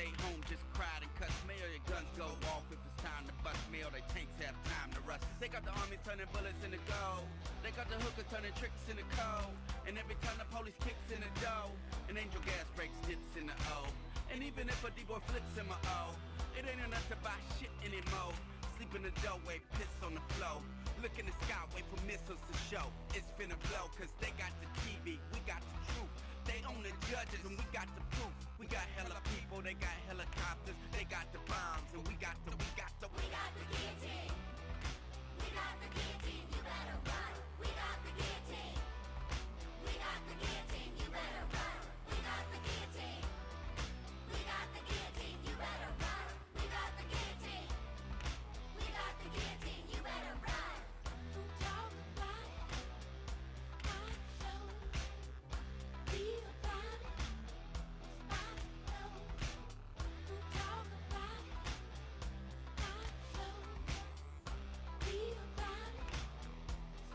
stay home, just cried and cussed mail. Your guns go off if it's time to bust mail. They tanks have time to rust. They got the armies turning bullets into gold. They got the hookers turning tricks into cold. And every time the police kicks in the dough, an angel gas breaks dips in the O. And even if a D-boy flips in my O, it ain't enough to buy shit anymore. Sleep in the doorway, piss on the floor. Look in the sky, wait for missiles to show. It's finna blow, cause they got the TV, we got the truth. They own the judges and we got the proof. We got hella people, they got helicopters. They got the bombs and we got the guillotine. We got the guillotine, you better run. We got the guillotine. We got the guillotine, you better run. We got the guillotine. We got the guillotine, you better run. We got the guillotine. We got the guillotine, you better run. Talk about it, I show. Be about it, I know. Talk about it, I show. Be about it,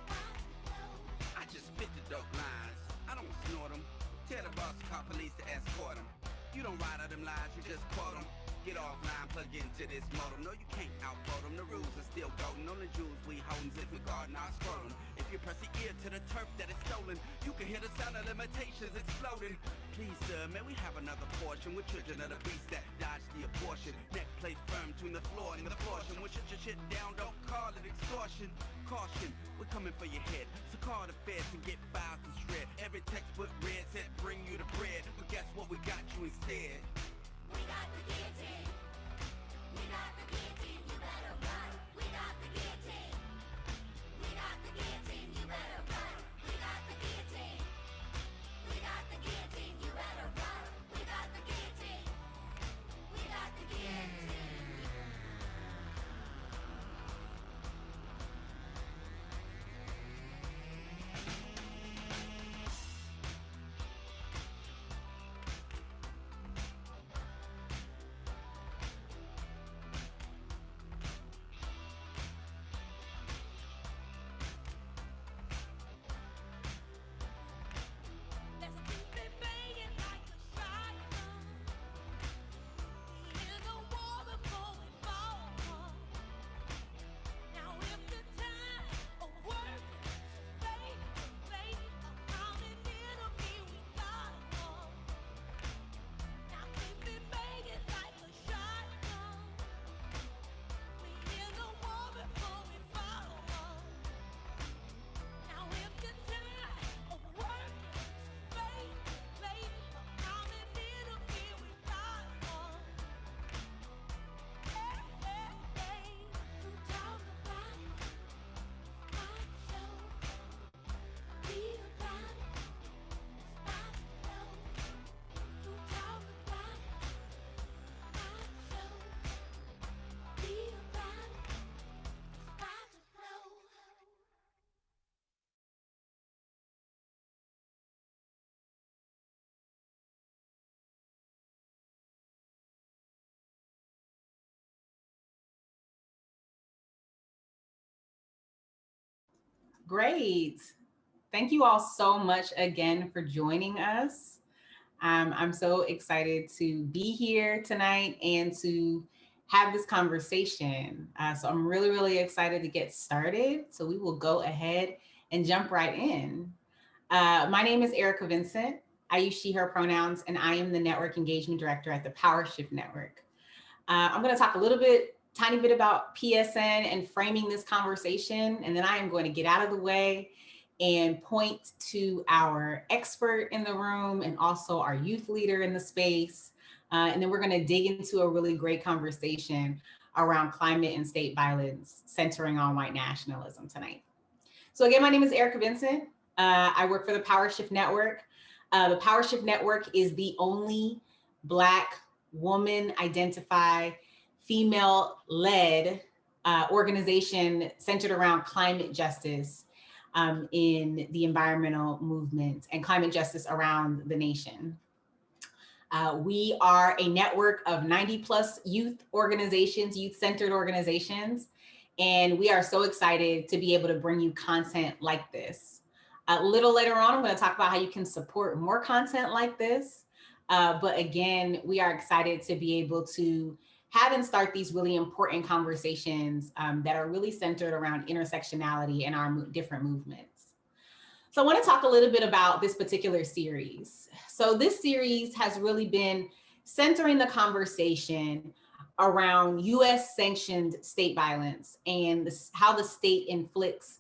I know. I just spit the dope lines, I don't snort them. Tell the boss to call police to escort them. You don't ride out them lies, you just quote them. Get offline, plug into this modem. No, you can't outvote them. The rules are still golden. On the jewels we holdin', if we guardin' our scrotum. If you press the ear to the turf that is stolen, you can hear the sound of limitations exploding. Please, sir, may we have another portion? We're children of the beast that dodge the abortion. Neck plate firm between the floor and the portion. When shut your shit down, don't call it extortion. Caution, we're coming for your head. So call the feds and get files to shred. Every textbook read said bring you the bread. But guess what? We got you instead. We got the guillotine. We got the guillotine, you better run. We got the guillotine. We got the guillotine, you better run. We got the guillotine. We got the guillotine, you better run. We got the guillotine. We got the guillotine. Great. Thank you all so much again for joining us. I'm so excited to be here tonight and to have this conversation. So I'm really, really excited to get started. So we will go ahead and jump right in. My name is Erica Vincent. I use she, her pronouns, and I am the Network Engagement Director at the Power Shift Network. I'm going to talk a little bit, tiny bit about PSN and framing this conversation, and then I am going to get out of the way and point to our expert in the room and also our youth leader in the space. And then we're going to dig into a really great conversation around climate and state violence centering on white nationalism tonight. So again, my name is Erica Vincent. I work for the Power Shift Network. The Power Shift Network is the only Black woman identified, female-led organization centered around climate justice in the environmental movement and climate justice around the nation. We are a network of 90+ youth organizations, youth-centered organizations, and we are so excited to be able to bring you content like this. A little later on, I'm going to talk about how you can support more content like this. But again, we are excited to be able to have and start these really important conversations that are really centered around intersectionality in our different movements. So I want to talk a little bit about this particular series. So this series has really been centering the conversation around US sanctioned state violence and how the state inflicts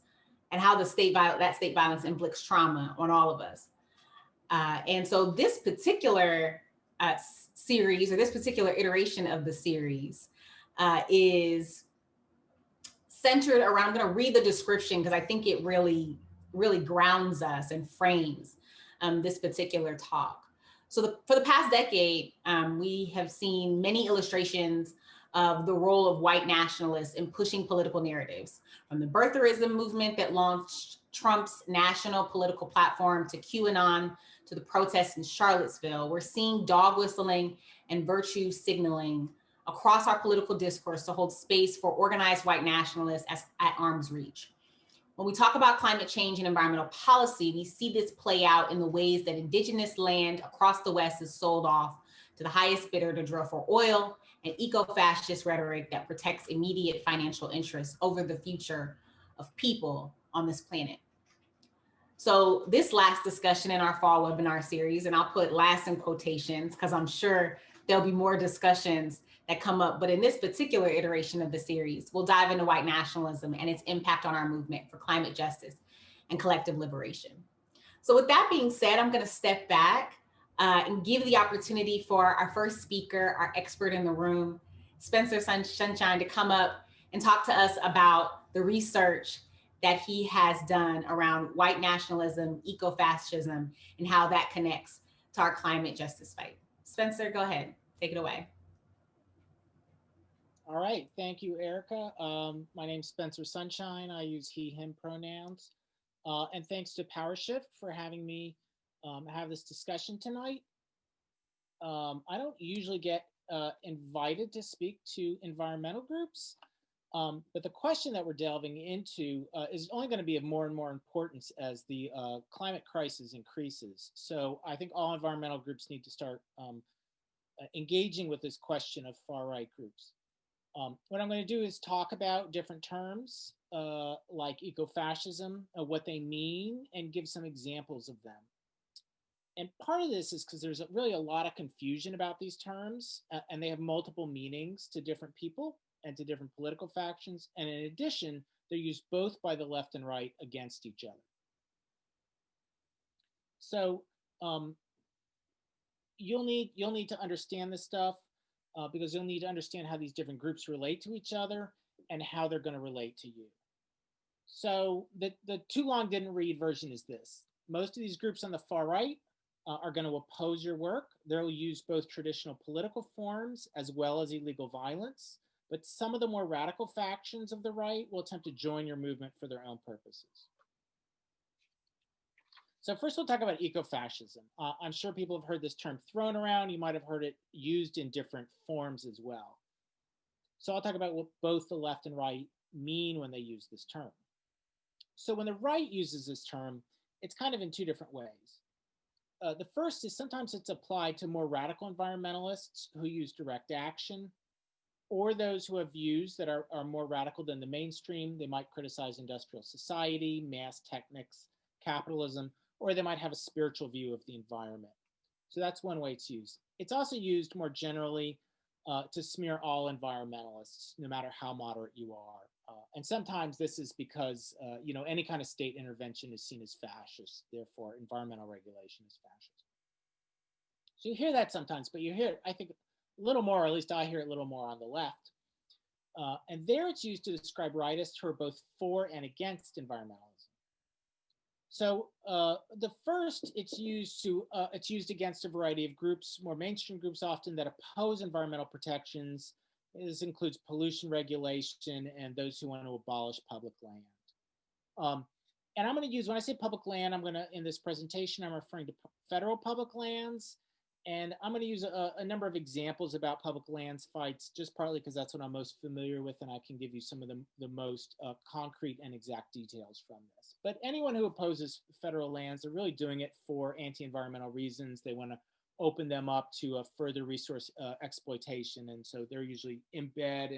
and how that state violence inflicts trauma on all of us. And so this particular series, or this particular iteration of the series, is centered around, I'm going to read the description because I think it really grounds us and frames this particular talk. So for the past decade, we have seen many illustrations of the role of white nationalists in pushing political narratives, from the Birtherism movement that launched Trump's national political platform to QAnon to the protests in Charlottesville. We're seeing dog whistling and virtue signaling across our political discourse to hold space for organized white nationalists at arm's reach. When we talk about climate change and environmental policy, we see this play out in the ways that Indigenous land across the West is sold off to the highest bidder to drill for oil, and eco-fascist rhetoric that protects immediate financial interests over the future of people on this planet. So this last discussion in our fall webinar series, and I'll put last in quotations because I'm sure there'll be more discussions that come up, but in this particular iteration of the series, we'll dive into white nationalism and its impact on our movement for climate justice and collective liberation. So with that being said, I'm going to step back and give the opportunity for our first speaker, our expert in the room, Spencer Sunshine, to come up and talk to us about the research that he has done around white nationalism, eco-fascism, and how that connects to our climate justice fight. Spencer, go ahead, take it away. All right, thank you, Erica. My name's Spencer Sunshine. I use he, him pronouns. And thanks to PowerShift for having me have this discussion tonight. I don't usually get invited to speak to environmental groups, but the question that we're delving into is only going to be of more and more importance as the climate crisis increases. So I think all environmental groups need to start engaging with this question of far-right groups. What I'm going to do is talk about different terms like eco-fascism, what they mean, and give some examples of them. And part of this is because there's really a lot of confusion about these terms, and they have multiple meanings to different people and to different political factions. And in addition, they're used both by the left and right against each other. So you'll need to understand this stuff. Because you'll need to understand how these different groups relate to each other and how they're going to relate to you. So the too long didn't read version is this. Most of these groups on the far right are going to oppose your work. They'll use both traditional political forms as well as illegal violence. But some of the more radical factions of the right will attempt to join your movement for their own purposes. So first we'll talk about eco-fascism. I'm sure people have heard this term thrown around. You might have heard it used in different forms as well. So I'll talk about what both the left and right mean when they use this term. So when the right uses this term, it's kind of in two different ways. The first is sometimes it's applied to more radical environmentalists who use direct action, or those who have views that are more radical than the mainstream. They might criticize industrial society, mass techniques, capitalism, or they might have a spiritual view of the environment. So that's one way it's used. It's also used more generally to smear all environmentalists, no matter how moderate you are. And sometimes this is because any kind of state intervention is seen as fascist, therefore environmental regulation is fascist. So you hear that sometimes, but you hear it, I think, a little more, or at least I hear it a little more on the left. And there it's used to describe rightists who are both for and against environmentalism. So the first, it's used against a variety of groups, more mainstream groups often, that oppose environmental protections. This includes pollution regulation and those who want to abolish public land. And I'm going to use, when I say public land, in this presentation, I'm referring to federal public lands. And I'm going to use a number of examples about public lands fights, just partly because that's what I'm most familiar with, and I can give you some of the most concrete and exact details from this. But anyone who opposes federal lands are really doing it for anti-environmental reasons. They want to open them up to a further resource exploitation. And so they're usually embedded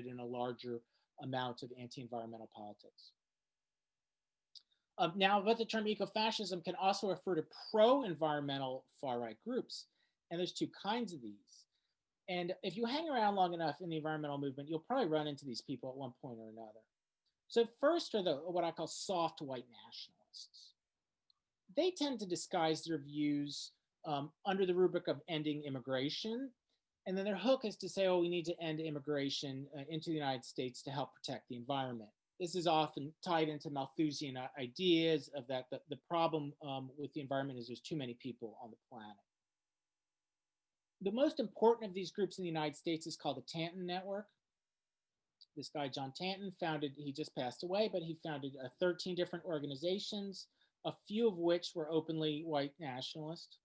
in a larger amount of anti-environmental politics. Now, but the term ecofascism can also refer to pro-environmental far-right groups. And there's two kinds of these. And if you hang around long enough in the environmental movement, you'll probably run into these people at one point or another. So first are what I call soft white nationalists. They tend to disguise their views under the rubric of ending immigration. And then their hook is to say, oh, we need to end immigration into the United States to help protect the environment. This is often tied into Malthusian ideas of that the problem with the environment is there's too many people on the planet. The most important of these groups in the United States is called the Tanton Network. This guy, John Tanton, he just passed away, but he founded 13 different organizations, a few of which were openly white nationalist.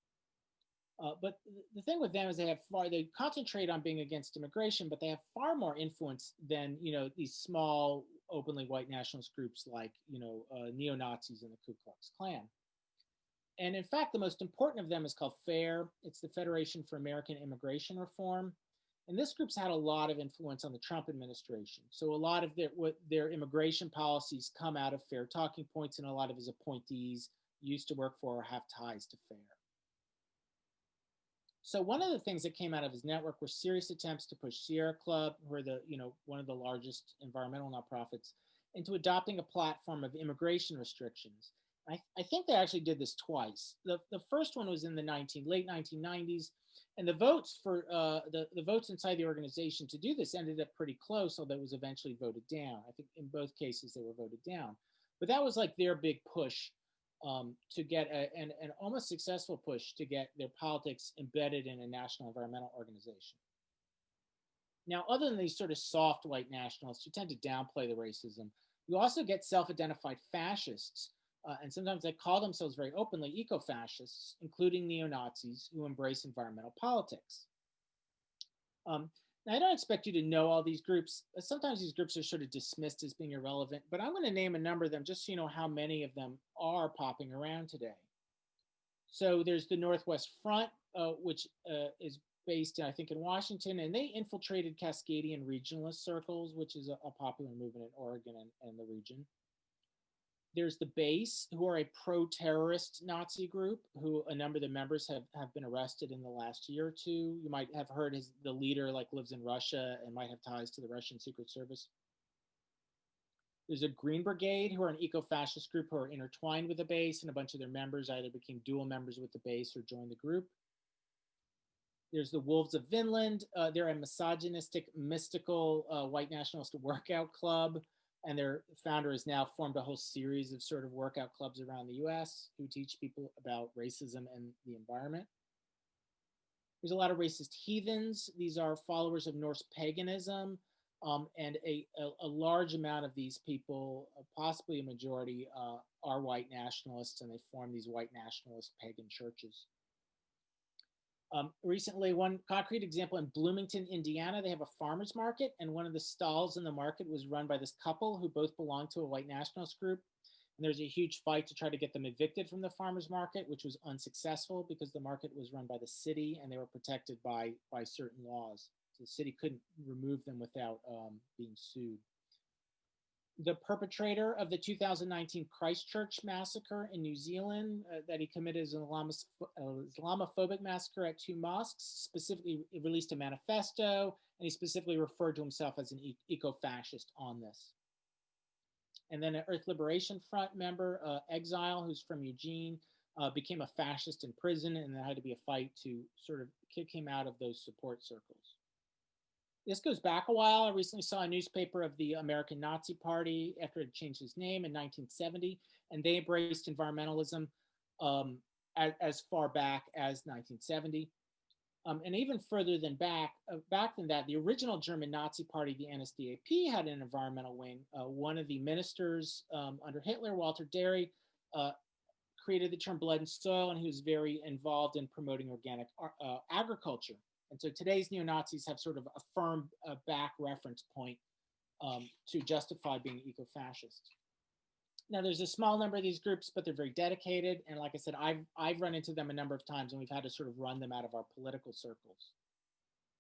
But the thing with them is they concentrate on being against immigration, but they have far more influence than, these small, openly white nationalist groups like, neo-Nazis and the Ku Klux Klan. And in fact, the most important of them is called FAIR. It's the Federation for American Immigration Reform. And this group's had a lot of influence on the Trump administration. So a lot of their immigration policies come out of FAIR talking points, and a lot of his appointees used to work for or have ties to FAIR. So one of the things that came out of his network were serious attempts to push Sierra Club, who are one of the largest environmental nonprofits, into adopting a platform of immigration restrictions. I think they actually did this twice. The first one was in the late 1990s, and the votes for the votes inside the organization to do this ended up pretty close, although it was eventually voted down. I think in both cases they were voted down. But that was like their big push to get an almost successful push to get their politics embedded in a national environmental organization. Now, other than these sort of soft white nationalists who tend to downplay the racism, you also get self-identified fascists. And sometimes they call themselves very openly eco-fascists, including neo-Nazis who embrace environmental politics. Now, I don't expect you to know all these groups. Sometimes these groups are sort of dismissed as being irrelevant, but I'm going to name a number of them just so you know how many of them are popping around today. So there's the Northwest Front, which is based, I think, in Washington, and they infiltrated Cascadian regionalist circles, which is a popular movement in Oregon and the region. There's the Base, who are a pro-terrorist Nazi group, who a number of the members have been arrested in the last year or two. You might have heard the leader lives in Russia and might have ties to the Russian Secret Service. There's a Green Brigade, who are an eco-fascist group who are intertwined with the Base, and a bunch of their members either became dual members with the Base or joined the group. There's the Wolves of Vinland. They're a misogynistic, mystical white nationalist workout club. And their founder has now formed a whole series of sort of workout clubs around the US who teach people about racism and the environment. There's a lot of racist heathens. These are followers of Norse paganism. And a large amount of these people, possibly a majority, are white nationalists, and they form these white nationalist pagan churches. Recently, one concrete example in Bloomington, Indiana, they have a farmer's market, and one of the stalls in the market was run by this couple who both belonged to a white nationalist group. And there's a huge fight to try to get them evicted from the farmer's market, which was unsuccessful because the market was run by the city and they were protected by certain laws. So the city couldn't remove them without being sued. The perpetrator of the 2019 Christchurch massacre in New Zealand that he committed as an Islamophobic massacre at 2 mosques, specifically released a manifesto, and he specifically referred to himself as an eco-fascist on this. And then an Earth Liberation Front member, Exile, who's from Eugene, became a fascist in prison, and there had to be a fight to sort of kick him out of those support circles. This goes back a while. I recently saw a newspaper of the American Nazi Party after it changed its name in 1970, and they embraced environmentalism as far back as 1970. And even further than back than that, the original German Nazi Party, the NSDAP, had an environmental wing. One of the ministers under Hitler, Walter Derry, created the term blood and soil, and he was very involved in promoting organic agriculture. And so today's neo-Nazis have sort of a firm back reference point to justify being eco-fascist. Now, there's a small number of these groups, but they're very dedicated. And like I said, I've run into them a number of times, and we've had to sort of run them out of our political circles.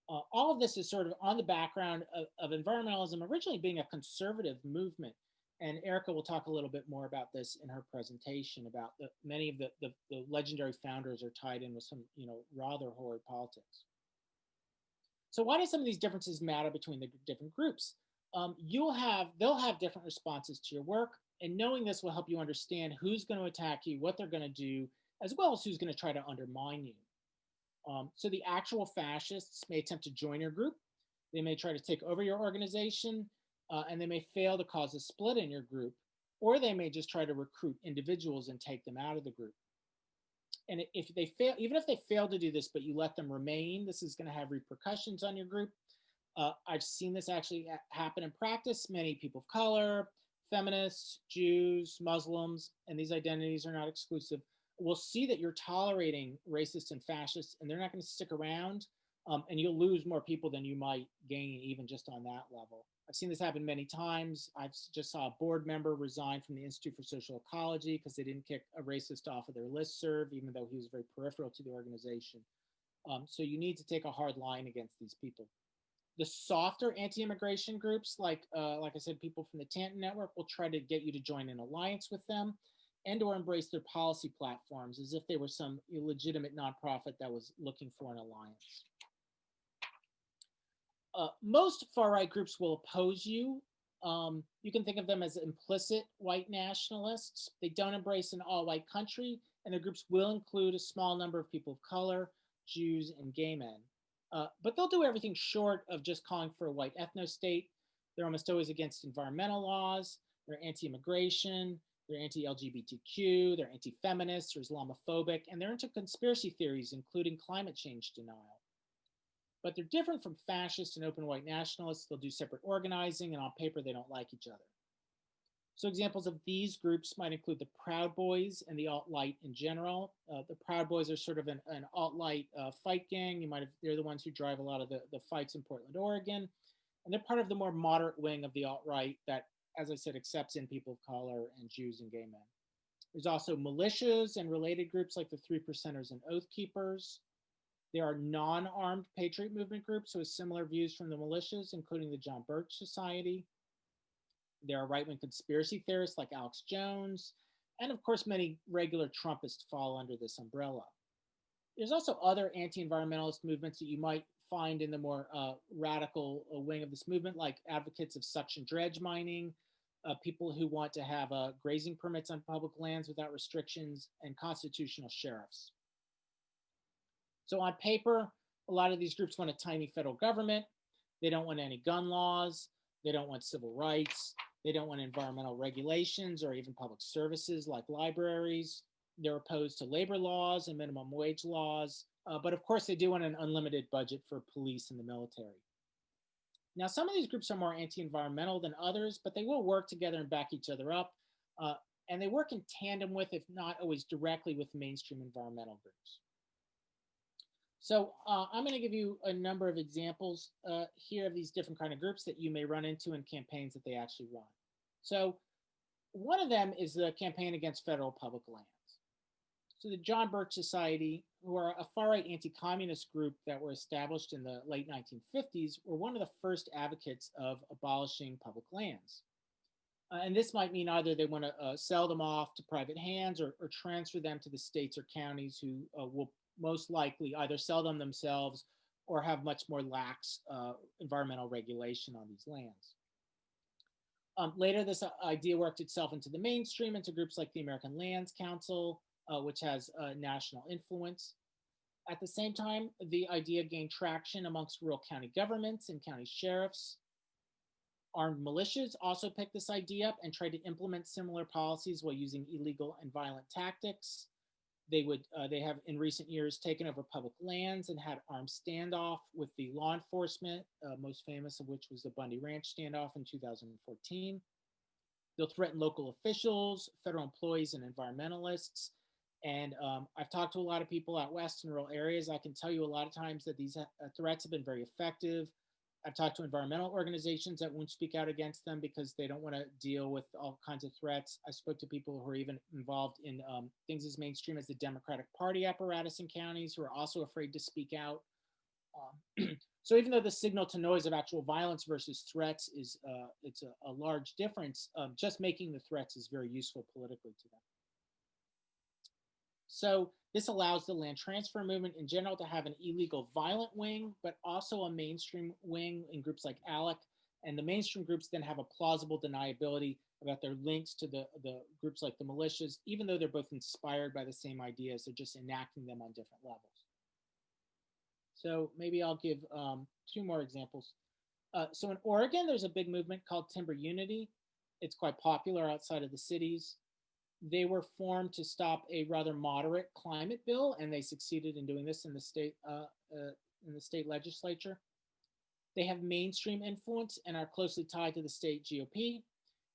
All of this is sort of on the background of environmentalism originally being a conservative movement. And Erica will talk a little bit more about this in her presentation about many of the legendary founders are tied in with some, rather horrid politics. So why do some of these differences matter between the different groups? They'll have different responses to your work, and knowing this will help you understand who's going to attack you, what they're going to do, as well as who's going to try to undermine you. So the actual fascists may attempt to join your group. They may try to take over your organization, and they may fail to cause a split in your group, or they may just try to recruit individuals and take them out of the group. And if they fail, even if they fail to do this, but you let them remain, this is going to have repercussions on your group. I've seen this actually happen in practice. Many people of color, feminists, Jews, Muslims, and these identities are not exclusive, will see that you're tolerating racists and fascists, and they're not going to stick around, and you'll lose more people than you might gain even just on that level. I've seen this happen many times. I just saw a board member resign from the Institute for Social Ecology because they didn't kick a racist off of their listserv, even though he was very peripheral to the organization. So you need to take a hard line against these people. The softer anti-immigration groups, like I said, people from the Tanton Network, will try to get you to join an alliance with them and or embrace their policy platforms as if they were some illegitimate nonprofit that was looking for an alliance. Most far-right groups will oppose you. You can think of them as implicit white nationalists. They don't embrace an all-white country, and their groups will include a small number of people of color, Jews, and gay men. But they'll do everything short of just calling for a white ethno-state. They're almost always against environmental laws. They're anti-immigration. They're anti-LGBTQ. They're anti-feminist or Islamophobic. And they're into conspiracy theories, including climate change denial. But they're different from fascists and open white nationalists. They'll do separate organizing, and on paper, they don't like each other. So examples of these groups might include the Proud Boys and the alt-right in general. The Proud Boys are sort of an alt-right fight gang. They're the ones who drive a lot of the fights in Portland, Oregon. And they're part of the more moderate wing of the alt-right that, as I said, accepts in people of color and Jews and gay men. There's also militias and related groups like the Three Percenters and Oath Keepers. There are non-armed patriot movement groups with similar views from the militias, including the John Birch Society. There are right-wing conspiracy theorists like Alex Jones, and of course, many regular Trumpists fall under this umbrella. There's also other anti-environmentalist movements that you might find in the more radical wing of this movement, like advocates of suction dredge mining, people who want to have grazing permits on public lands without restrictions, and constitutional sheriffs. So on paper, a lot of these groups want a tiny federal government. They don't want any gun laws. They don't want civil rights. They don't want environmental regulations or even public services like libraries. They're opposed to labor laws and minimum wage laws. But of course, they do want an unlimited budget for police and the military. Now, some of these groups are more anti-environmental than others, but they will work together and back each other up. And they work in tandem with, if not always directly with, mainstream environmental groups. So I'm going to give you a number of examples here of these different kind of groups that you may run into in campaigns that they actually run. So one of them is the Campaign Against Federal Public Lands. So the John Birch Society, who are a far-right anti-communist group that were established in the late 1950s, were one of the first advocates of abolishing public lands. And this might mean either they want to sell them off to private hands or transfer them to the states or counties who will most likely either sell them themselves or have much more lax environmental regulation on these lands. Later, this idea worked itself into the mainstream, into groups like the American Lands Council, which has national influence. At the same time, the idea gained traction amongst rural county governments and county sheriffs. Armed militias also picked this idea up and tried to implement similar policies while using illegal and violent tactics. They have in recent years taken over public lands and had armed standoff with the law enforcement, most famous of which was the Bundy Ranch standoff in 2014. They'll threaten local officials, federal employees, and environmentalists. And I've talked to a lot of people out west in rural areas. I can tell you a lot of times that these threats have been very effective. I've talked to environmental organizations that won't speak out against them because they don't want to deal with all kinds of threats. I spoke to people who are even involved in things as mainstream as the Democratic Party apparatus in counties who are also afraid to speak out. So even though the signal to noise of actual violence versus threats is it's a large difference, just making the threats is very useful politically to them. So this allows the land transfer movement in general to have an illegal violent wing, but also a mainstream wing in groups like ALEC. And the mainstream groups then have a plausible deniability about their links to the groups like the militias, even though they're both inspired by the same ideas, they're just enacting them on different levels. So maybe I'll give 2 more examples. So in Oregon, there's a big movement called Timber Unity. It's quite popular outside of the cities. They were formed to stop a rather moderate climate bill, and they succeeded in doing this in the state legislature. They have mainstream influence and are closely tied to the state GOP.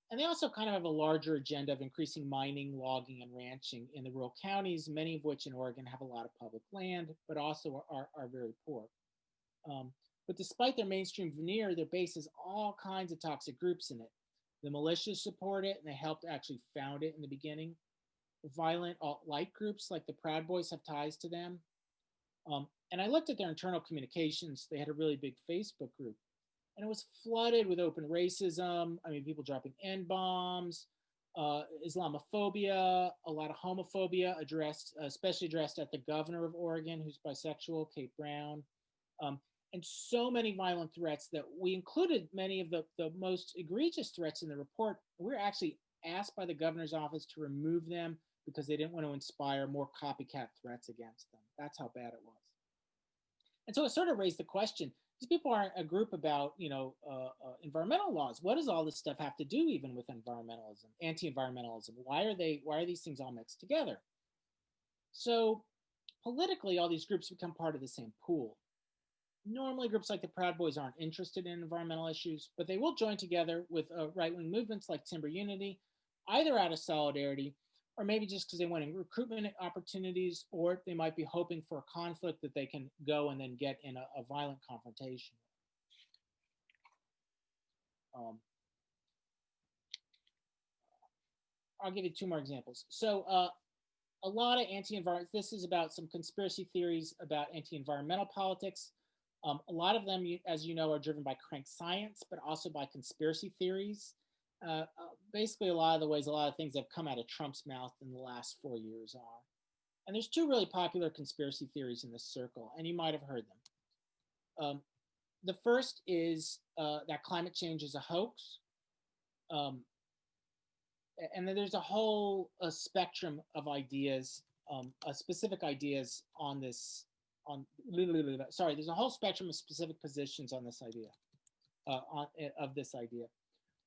And they also kind of have a larger agenda of increasing mining, logging, and ranching in the rural counties, many of which in Oregon have a lot of public land, but also are very poor. But despite their mainstream veneer, their base has all kinds of toxic groups in it. The militias support it, and they helped actually found it in the beginning. Violent alt-right groups like the Proud Boys have ties to them. And I looked at their internal communications. They had a really big Facebook group, and it was flooded with open racism. I mean, people dropping N-bombs, Islamophobia, a lot of homophobia especially addressed at the governor of Oregon, who's bisexual, Kate Brown. And so many violent threats that we included many of the most egregious threats in the report. We were actually asked by the governor's office to remove them because they didn't want to inspire more copycat threats against them. That's how bad it was. And so it sort of raised the question, these people aren't a group about, environmental laws. What does all this stuff have to do even with environmentalism, anti-environmentalism? Why are these things all mixed together? So politically, all these groups become part of the same pool. Normally, groups like the Proud Boys aren't interested in environmental issues, but they will join together with right-wing movements like Timber Unity, either out of solidarity, or maybe just because they want recruitment opportunities, or they might be hoping for a conflict that they can go and then get in a violent confrontation. I'll give you 2 more examples. So a lot of anti-environment, this is about some conspiracy theories about anti-environmental politics. A lot of them, as you know, are driven by crank science, but also by conspiracy theories. Basically, a lot of things that have come out of Trump's mouth in the last 4 years are. And there's 2 really popular conspiracy theories in this circle, and you might have heard them. The first is that climate change is a hoax. And then there's a whole spectrum of ideas, specific ideas on this. There's a whole spectrum of specific positions on this idea, of this idea.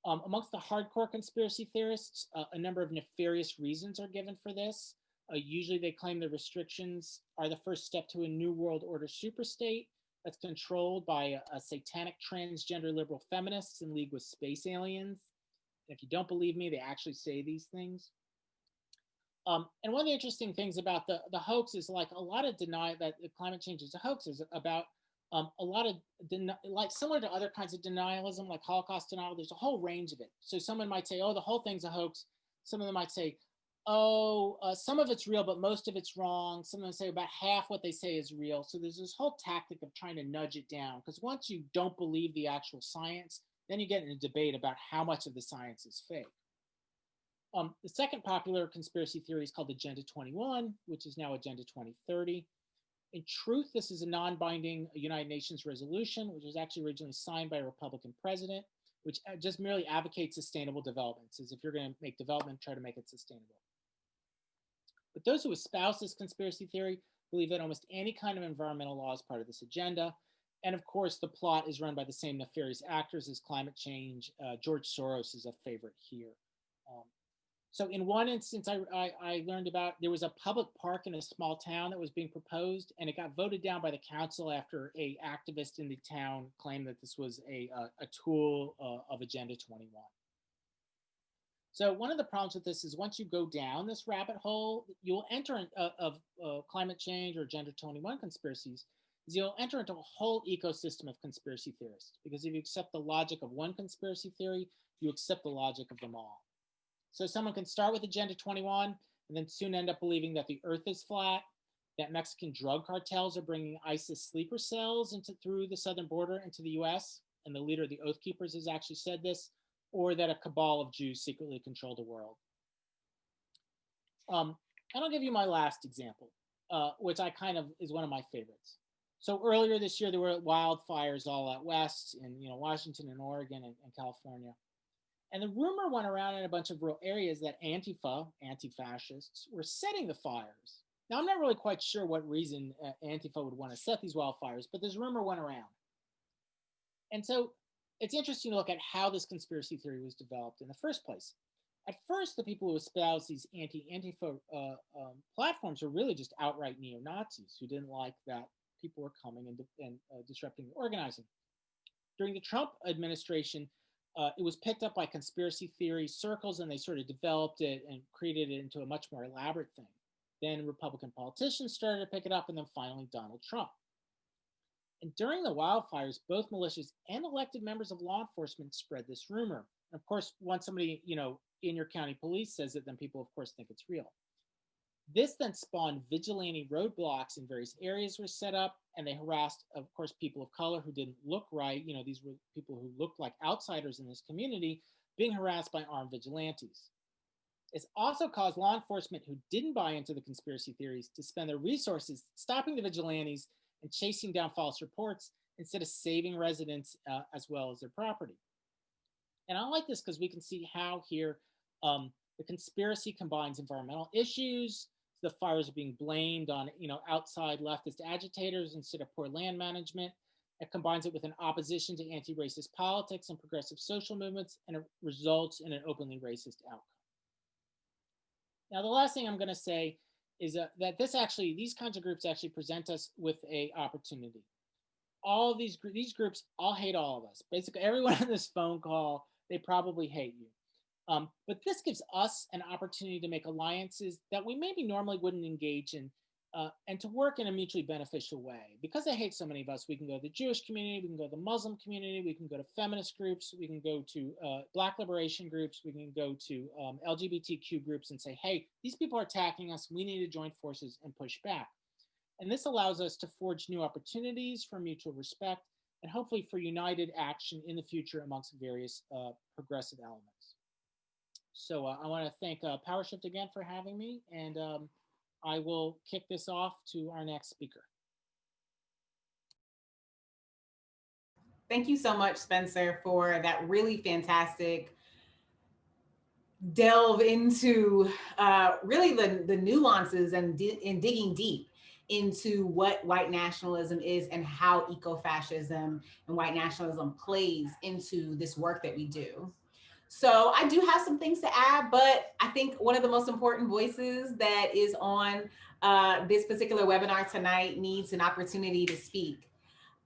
Amongst the hardcore conspiracy theorists, a number of nefarious reasons are given for this. Usually they claim the restrictions are the first step to a new world order superstate that's controlled by a satanic transgender liberal feminists in league with space aliens. And if you don't believe me, they actually say these things. And one of the interesting things about the hoax is like a lot of deny that climate change is a hoax is about a lot of, like similar to other kinds of denialism, like Holocaust denial, there's a whole range of it. So someone might say, oh, the whole thing's a hoax. Some of them might say, oh, some of it's real, but most of it's wrong. Some of them say about half what they say is real. So there's this whole tactic of trying to nudge it down, because once you don't believe the actual science, then you get in a debate about how much of the science is fake. The second popular conspiracy theory is called Agenda 21, which is now Agenda 2030. In truth, this is a non-binding United Nations resolution, which was actually originally signed by a Republican president, which just merely advocates sustainable development. It says if you're going to make development, try to make it sustainable. But those who espouse this conspiracy theory believe that almost any kind of environmental law is part of this agenda. And of course, the plot is run by the same nefarious actors as climate change. George Soros is a favorite here. So in one instance, I learned about, there was a public park in a small town that was being proposed, and it got voted down by the council after an activist in the town claimed that this was a tool of Agenda 21. So one of the problems with this is once you go down this rabbit hole, you'll enter of climate change or Agenda 21 conspiracies, is you'll enter into a whole ecosystem of conspiracy theorists, because if you accept the logic of one conspiracy theory, you accept the logic of them all. So someone can start with Agenda 21 and then soon end up believing that the earth is flat, that Mexican drug cartels are bringing ISIS sleeper cells through the southern border into the US, and the leader of the Oath Keepers has actually said this, or that a cabal of Jews secretly control the world. And I'll give you my last example, which I kind of is one of my favorites. So earlier this year, there were wildfires all out west in Washington and Oregon and California. And the rumor went around in a bunch of rural areas that Antifa, anti-fascists, were setting the fires. Now, I'm not really quite sure what reason Antifa would want to set these wildfires, but this rumor went around. And so it's interesting to look at how this conspiracy theory was developed in the first place. At first, the people who espoused these Antifa platforms were really just outright neo-Nazis who didn't like that people were coming and disrupting the organizing. During the Trump administration, it was picked up by conspiracy theory circles, and they sort of developed it and created it into a much more elaborate thing. Then Republican politicians started to pick it up, and then finally Donald Trump. And during the wildfires, both militias and elected members of law enforcement spread this rumor. And of course, once somebody, in your county police says it, then people, of course, think it's real. This then spawned vigilante roadblocks in various areas were set up, and they harassed, of course, people of color who didn't look right. These were people who looked like outsiders in this community being harassed by armed vigilantes. It's also caused law enforcement who didn't buy into the conspiracy theories to spend their resources stopping the vigilantes and chasing down false reports instead of saving residents as well as their property. And I like this because we can see how here the conspiracy combines environmental issues. The fires are being blamed on outside leftist agitators instead of poor land management. It combines it with an opposition to anti-racist politics and progressive social movements, and it results in an openly racist outcome. Now, the last thing I'm going to say is that these kinds of groups actually present us with an opportunity. All these groups all hate all of us. Basically, everyone on this phone call, they probably hate you. But this gives us an opportunity to make alliances that we maybe normally wouldn't engage in, and to work in a mutually beneficial way. Because they hate so many of us, we can go to the Jewish community, we can go to the Muslim community, we can go to feminist groups, we can go to Black liberation groups, we can go to LGBTQ groups and say, hey, these people are attacking us, we need to join forces and push back. And this allows us to forge new opportunities for mutual respect and hopefully for united action in the future amongst various progressive elements. So I want to thank PowerShift again for having me, and I will kick this off to our next speaker. Thank you so much, Spencer, for that really fantastic delve into really the nuances and digging deep into what white nationalism is and how eco-fascism and white nationalism plays into this work that we do. So I do have some things to add, but I think one of the most important voices that is on this particular webinar tonight needs an opportunity to speak.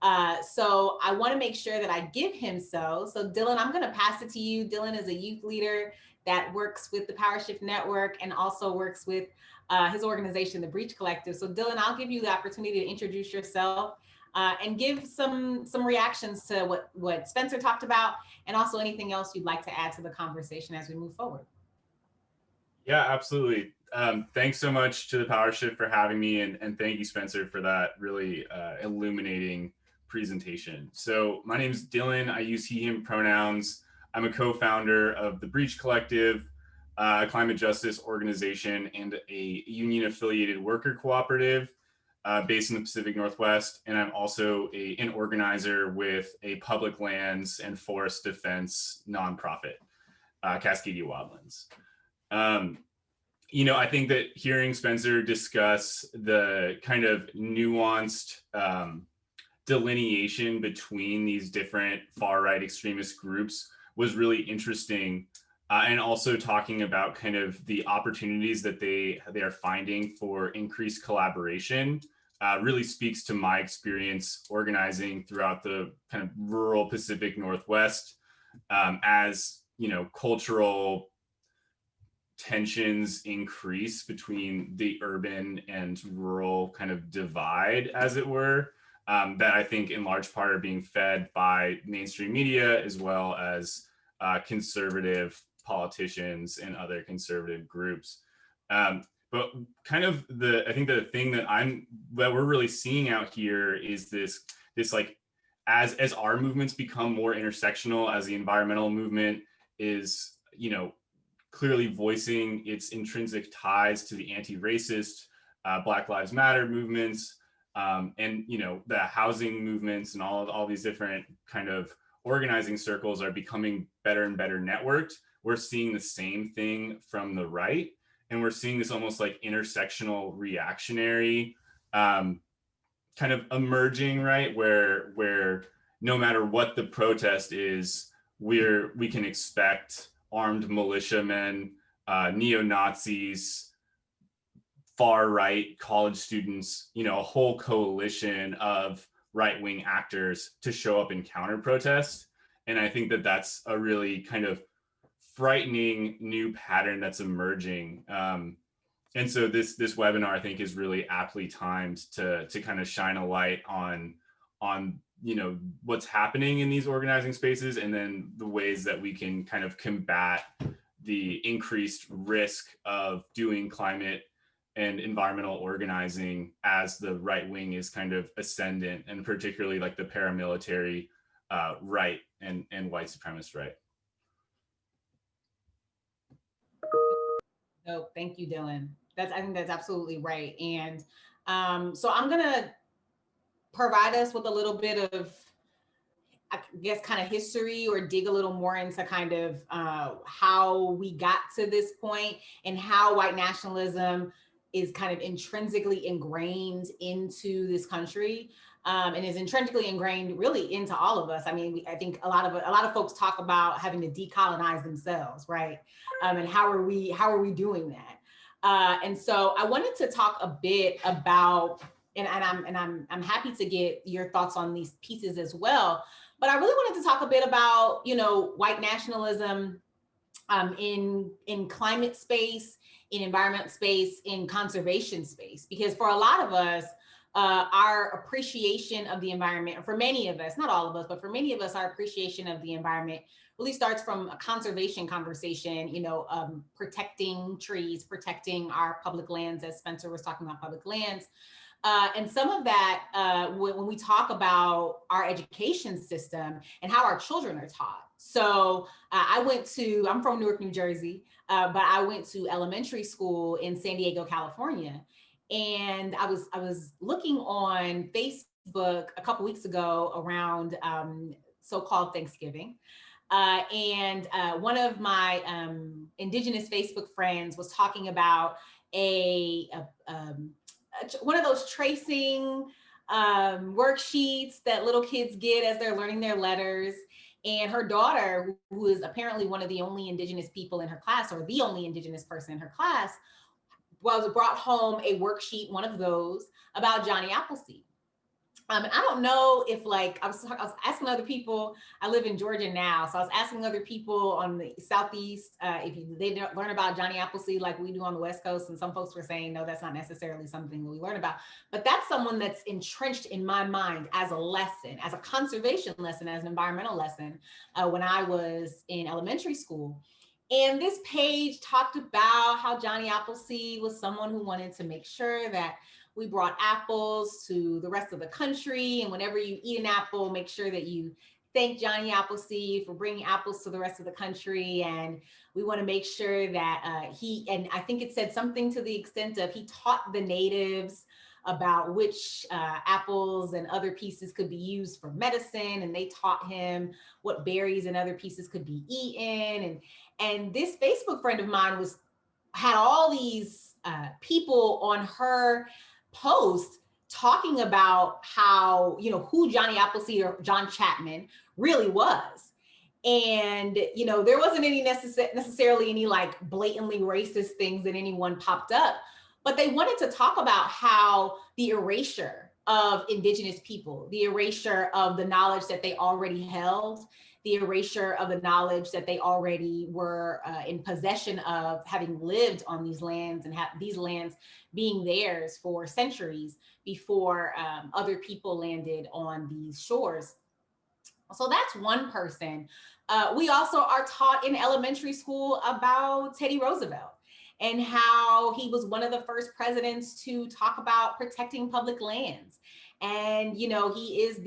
So I want to make sure that I give him so. So Dylan, I'm going to pass it to you. Dylan is a youth leader that works with the PowerShift Network and also works with his organization, the Breach Collective. So Dylan, I'll give you the opportunity to introduce yourself and give some reactions to what Spencer talked about, and also anything else you'd like to add to the conversation as we move forward. Yeah, absolutely. Thanks so much to the PowerShift for having me, and thank you, Spencer, for that really illuminating presentation. So my name is Dylan. I use he, him pronouns. I'm a co-founder of the Breach Collective, a climate justice organization and a union-affiliated worker cooperative based in the Pacific Northwest. And I'm also an organizer with a public lands and forest defense nonprofit, Cascadia Wildlands. I think that hearing Spencer discuss the kind of nuanced delineation between these different far-right extremist groups was really interesting. And also talking about kind of the opportunities that they are finding for increased collaboration really speaks to my experience organizing throughout the kind of rural Pacific Northwest as, cultural tensions increase between the urban and rural kind of divide, as it were. that I think in large part are being fed by mainstream media as well as conservative politicians and other conservative groups. But kind of I think the thing that we're really seeing out here is this like, as our movements become more intersectional, as the environmental movement is, clearly voicing its intrinsic ties to the anti-racist Black Lives Matter movements, and the housing movements and all these different kind of organizing circles are becoming better and better networked. We're seeing the same thing from the right, and we're seeing this almost like intersectional reactionary kind of emerging, right, where no matter what the protest is, we can expect armed militiamen, neo-Nazis, far-right college students, a whole coalition of right-wing actors to show up and counter-protest. And I think that that's a really kind of frightening new pattern that's emerging. And so this webinar, I think, is really aptly timed to kind of shine a light on what's happening in these organizing spaces, and then the ways that we can kind of combat the increased risk of doing climate and environmental organizing as the right wing is kind of ascendant, and particularly like the paramilitary right and white supremacist right. No, thank you, Dylan. I think that's absolutely right. And so I'm gonna provide us with a little bit of, I guess, kind of history, or dig a little more into kind of how we got to this point and how white nationalism is kind of intrinsically ingrained into this country, and is intrinsically ingrained really into all of us. I mean, I think a lot of folks talk about having to decolonize themselves, right? And how are we doing that? And so I wanted to talk a bit about, and I'm happy to get your thoughts on these pieces as well. But I really wanted to talk a bit about, white nationalism in climate space, in environment space, in conservation space, because for a lot of us, our appreciation of the environment, for many of us, not all of us, but for many of us, our appreciation of the environment really starts from a conservation conversation, protecting trees, protecting our public lands, as Spencer was talking about public lands. And some of that, when we talk about our education system and how our children are taught. So I'm from Newark, New Jersey, but I went to elementary school in San Diego, California. And I was looking on Facebook a couple weeks ago around so-called Thanksgiving. And one of my Indigenous Facebook friends was talking about one of those tracing worksheets that little kids get as they're learning their letters. And her daughter, who is apparently one of the only Indigenous people in her class, or the only Indigenous person in her class, brought home a worksheet, one of those, about Johnny Appleseed. And I don't know if, I was asking other people. I live in Georgia now, so I was asking other people on the Southeast if they don't learn about Johnny Appleseed like we do on the West Coast, and some folks were saying, no, that's not necessarily something that we learn about. But that's someone that's entrenched in my mind as a lesson, as a conservation lesson, as an environmental lesson when I was in elementary school. And this page talked about how Johnny Appleseed was someone who wanted to make sure that we brought apples to the rest of the country. And whenever you eat an apple, make sure that you thank Johnny Appleseed for bringing apples to the rest of the country. And we want to make sure that and I think it said something to the extent of he taught the natives about which apples and other pieces could be used for medicine. And they taught him what berries and other pieces could be eaten. And this Facebook friend of mine had all these people on her post talking about how, who Johnny Appleseed or John Chapman really was. And, there wasn't any necessarily any blatantly racist things that anyone popped up, but they wanted to talk about how the erasure of Indigenous people, the erasure of the knowledge that they already held, the erasure of the knowledge that they already were in possession of, having lived on these lands and have these lands being theirs for centuries before other people landed on these shores. So that's one person. We also are taught in elementary school about Teddy Roosevelt and how he was one of the first presidents to talk about protecting public lands. And, you know, he is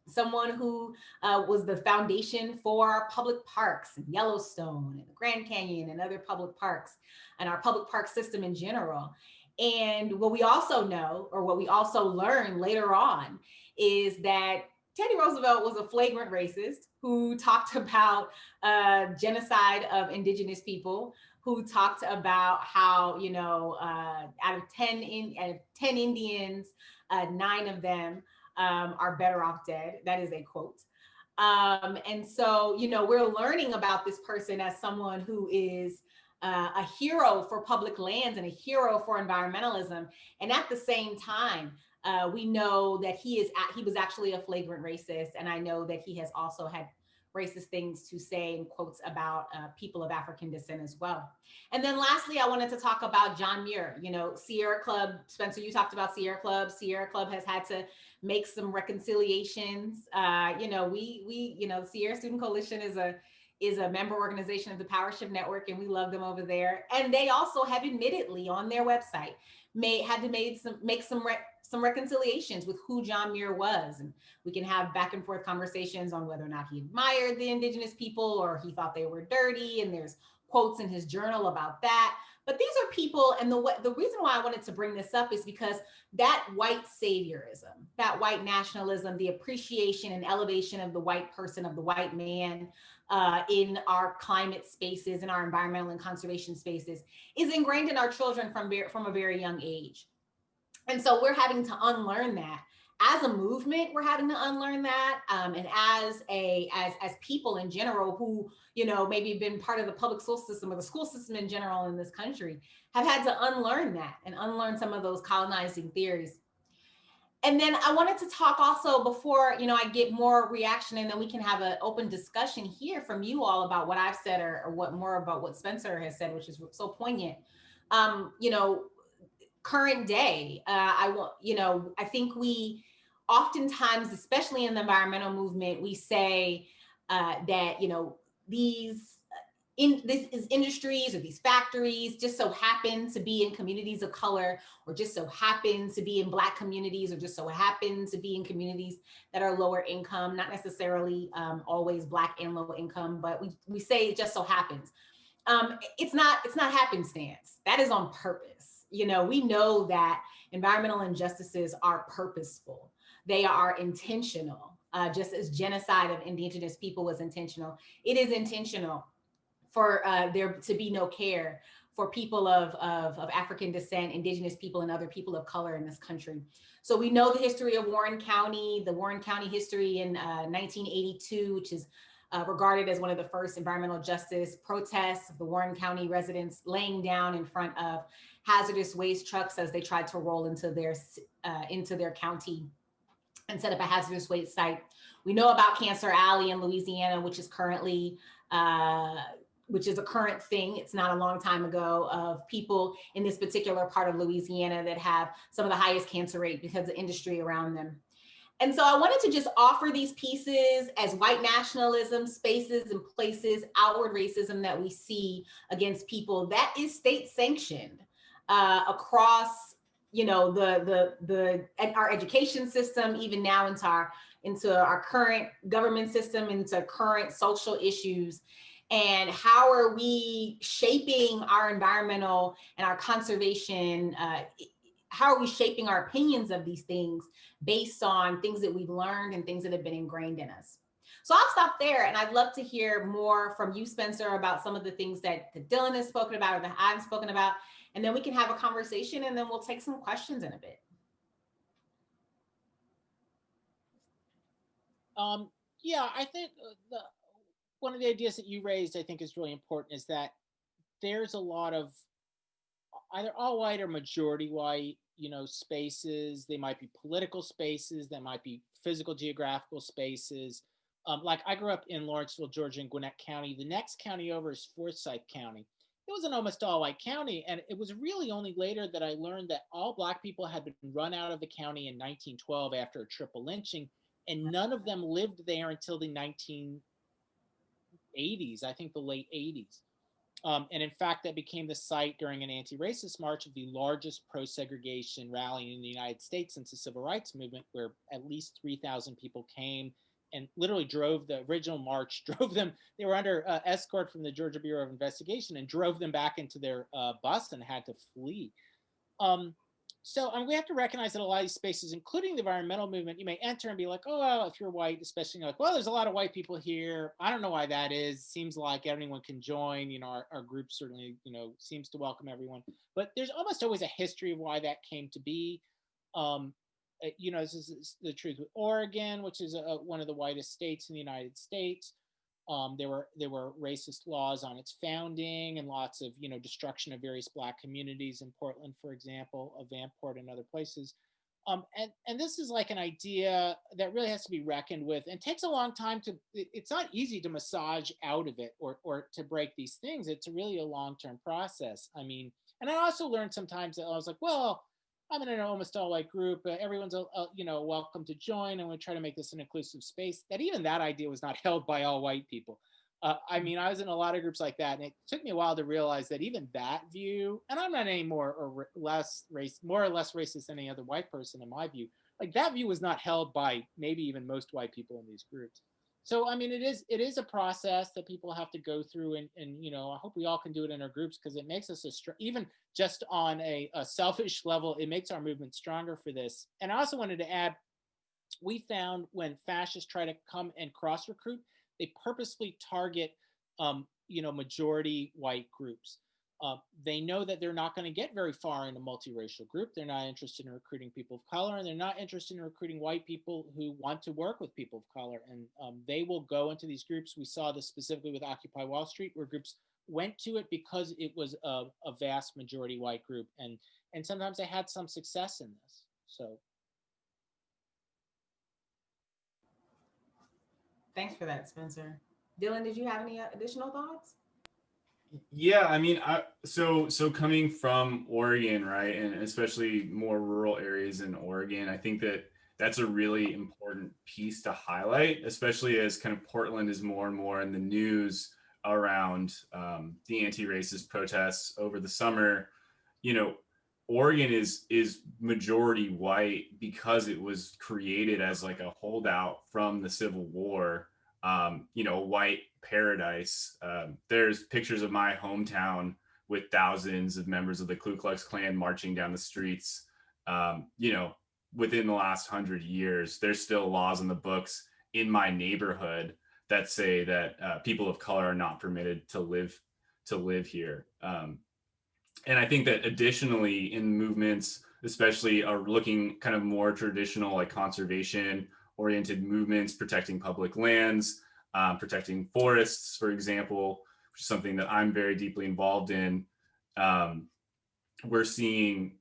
someone who was the foundation for our public parks and Yellowstone and the Grand Canyon and other public parks and our public park system in general. And what we also know, or what we also learn later on, is that Teddy Roosevelt was a flagrant racist who talked about genocide of Indigenous people, who talked about how, you know, out of 10 Indians, 9 of them are better off dead. That is a quote. And so, you know, we're learning about this person as someone who is a hero for public lands and a hero for environmentalism. And at the same time, we know that he was actually a flagrant racist. And I know that he has also had racist things to say in quotes about people of African descent as well. And then lastly, I wanted to talk about John Muir. You know, Sierra Club, Spencer, you talked about Sierra Club. Sierra Club has had to make some reconciliations. You know, you know, Sierra Student Coalition is a member organization of the PowerShift Network, and we love them over there. And they also have admittedly on their website had to make some reconciliations with who John Muir was. And we can have back and forth conversations on whether or not he admired the Indigenous people or he thought they were dirty. And there's quotes in his journal about that. But these are people, and the reason why I wanted to bring this up is because that white saviorism, that white nationalism, the appreciation and elevation of the white person, of the white man in our climate spaces, in our environmental and conservation spaces, is ingrained in our children from a very young age. And so we're having to unlearn that. As a movement, we're having to unlearn that. And as people in general who, you know, maybe been part of the public school system or the school system in general in this country, have had to unlearn that and unlearn some of those colonizing theories. And then I wanted to talk also, before, you know, I get more reaction and then we can have an open discussion here from you all about what I've said or what more about what Spencer has said, which is so poignant. You know, current day, I think we oftentimes, especially in the environmental movement, we say that, you know, these industries or these factories just so happen to be in communities of color, or just so happen to be in Black communities, or just so happen to be in communities that are lower income, not necessarily always Black and low income, but we say it just so happens. It's not happenstance. That is on purpose. You know, we know that environmental injustices are purposeful. They are intentional, just as genocide of Indigenous people was intentional. It is intentional for there to be no care for people of African descent, Indigenous people, and other people of color in this country. So we know the history of Warren County, the Warren County history in 1982, which is regarded as one of the first environmental justice protests of the Warren County residents laying down in front of hazardous waste trucks as they tried to roll into their county and set up a hazardous waste site. We know about Cancer Alley in Louisiana, which is currently which is a current thing. It's not a long time ago, of people in this particular part of Louisiana that have some of the highest cancer rate because of industry around them. And so I wanted to just offer these pieces as white nationalism, spaces and places, outward racism that we see against people that is state sanctioned across, you know, our education system, even now into our current government system, into current social issues. And how are we shaping our environmental and our conservation? How are we shaping our opinions of these things based on things that we've learned and things that have been ingrained in us? So I'll stop there, and I'd love to hear more from you, Spencer, about some of the things that Dylan has spoken about or that I've spoken about, and then we can have a conversation, and then we'll take some questions in a bit. Yeah, I think one of the ideas that you raised, I think, is really important, is that there's a lot of either all white or majority white, you know, spaces. They might be political spaces, they might be physical geographical spaces, Like I grew up in Lawrenceville, Georgia, in Gwinnett County. The next county over is Forsyth County. It was an almost all white county. And it was really only later that I learned that all Black people had been run out of the county in 1912 after a triple lynching. And none of them lived there until the 1980s, I think the late 80s. And in fact, that became the site during an anti-racist march of the largest pro-segregation rally in the United States since the Civil Rights Movement, where at least 3,000 people came and literally drove the original march, drove them. They were under escort from the Georgia Bureau of Investigation and drove them back into their bus and had to flee. So we have to recognize that a lot of these spaces, including the environmental movement, you may enter and be like, oh, well, if you're white, especially like, well, there's a lot of white people here. I don't know why that is. Seems like anyone can join. You know, our group certainly, you know, seems to welcome everyone. But there's almost always a history of why that came to be. You know, this is the truth with Oregon, which is one of the whitest states in the United States. There were racist laws on its founding and lots of, you know, destruction of various Black communities in Portland, for example, of Vanport and other places. And this is like an idea that really has to be reckoned with and takes a long time to, it's not easy to massage out of it or to break these things. It's really a long-term process. I mean, and I also learned sometimes that I was like, well, I'm in an almost all white group. Everyone's, you know, welcome to join, and we try to make this an inclusive space. That even that idea was not held by all white people. I mean, I was in a lot of groups like that, and it took me a while to realize that even that view, and I'm not any more or less racist than any other white person in my view. Like that view was not held by maybe even most white people in these groups. So, I mean, it is a process that people have to go through, and you know, I hope we all can do it in our groups because it makes us even just on a selfish level, it makes our movement stronger for this. And I also wanted to add, we found when fascists try to come and cross recruit, they purposely target, you know, majority white groups. They know that they're not going to get very far in a multiracial group. They're not interested in recruiting people of color, and they're not interested in recruiting white people who want to work with people of color. And they will go into these groups. We saw this specifically with Occupy Wall Street, where groups went to it because it was a vast majority white group. And sometimes they had some success in this. So. Thanks for that, Spencer. Dylan, did you have any additional thoughts? Yeah, I mean, so coming from Oregon, right, and especially more rural areas in Oregon, I think that that's a really important piece to highlight, especially as kind of Portland is more and more in the news around the anti-racist protests over the summer. You know, Oregon is majority white because it was created as like a holdout from the Civil War. You know, white paradise. There's pictures of my hometown with thousands of members of the Ku Klux Klan marching down the streets. You know, within the last 100 years, there's still laws in the books in my neighborhood that say that people of color are not permitted to live here. And I think that additionally in movements, especially are looking kind of more traditional, like conservation oriented movements, protecting public lands, protecting forests, for example, which is something that I'm very deeply involved in. We're seeing,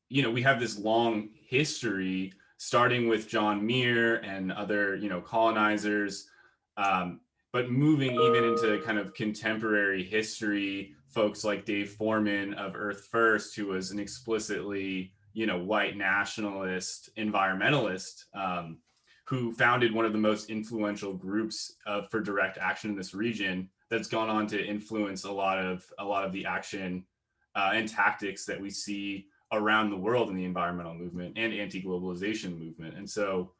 you know, we have this long history starting with John Muir and other, you know, colonizers, but moving even into kind of contemporary history, folks like Dave Foreman of Earth First, who was an explicitly, you know, white nationalist environmentalist, who founded one of the most influential groups for direct action in this region, that's gone on to influence a lot of the action and tactics that we see around the world in the environmental movement and anti-globalization movement. And so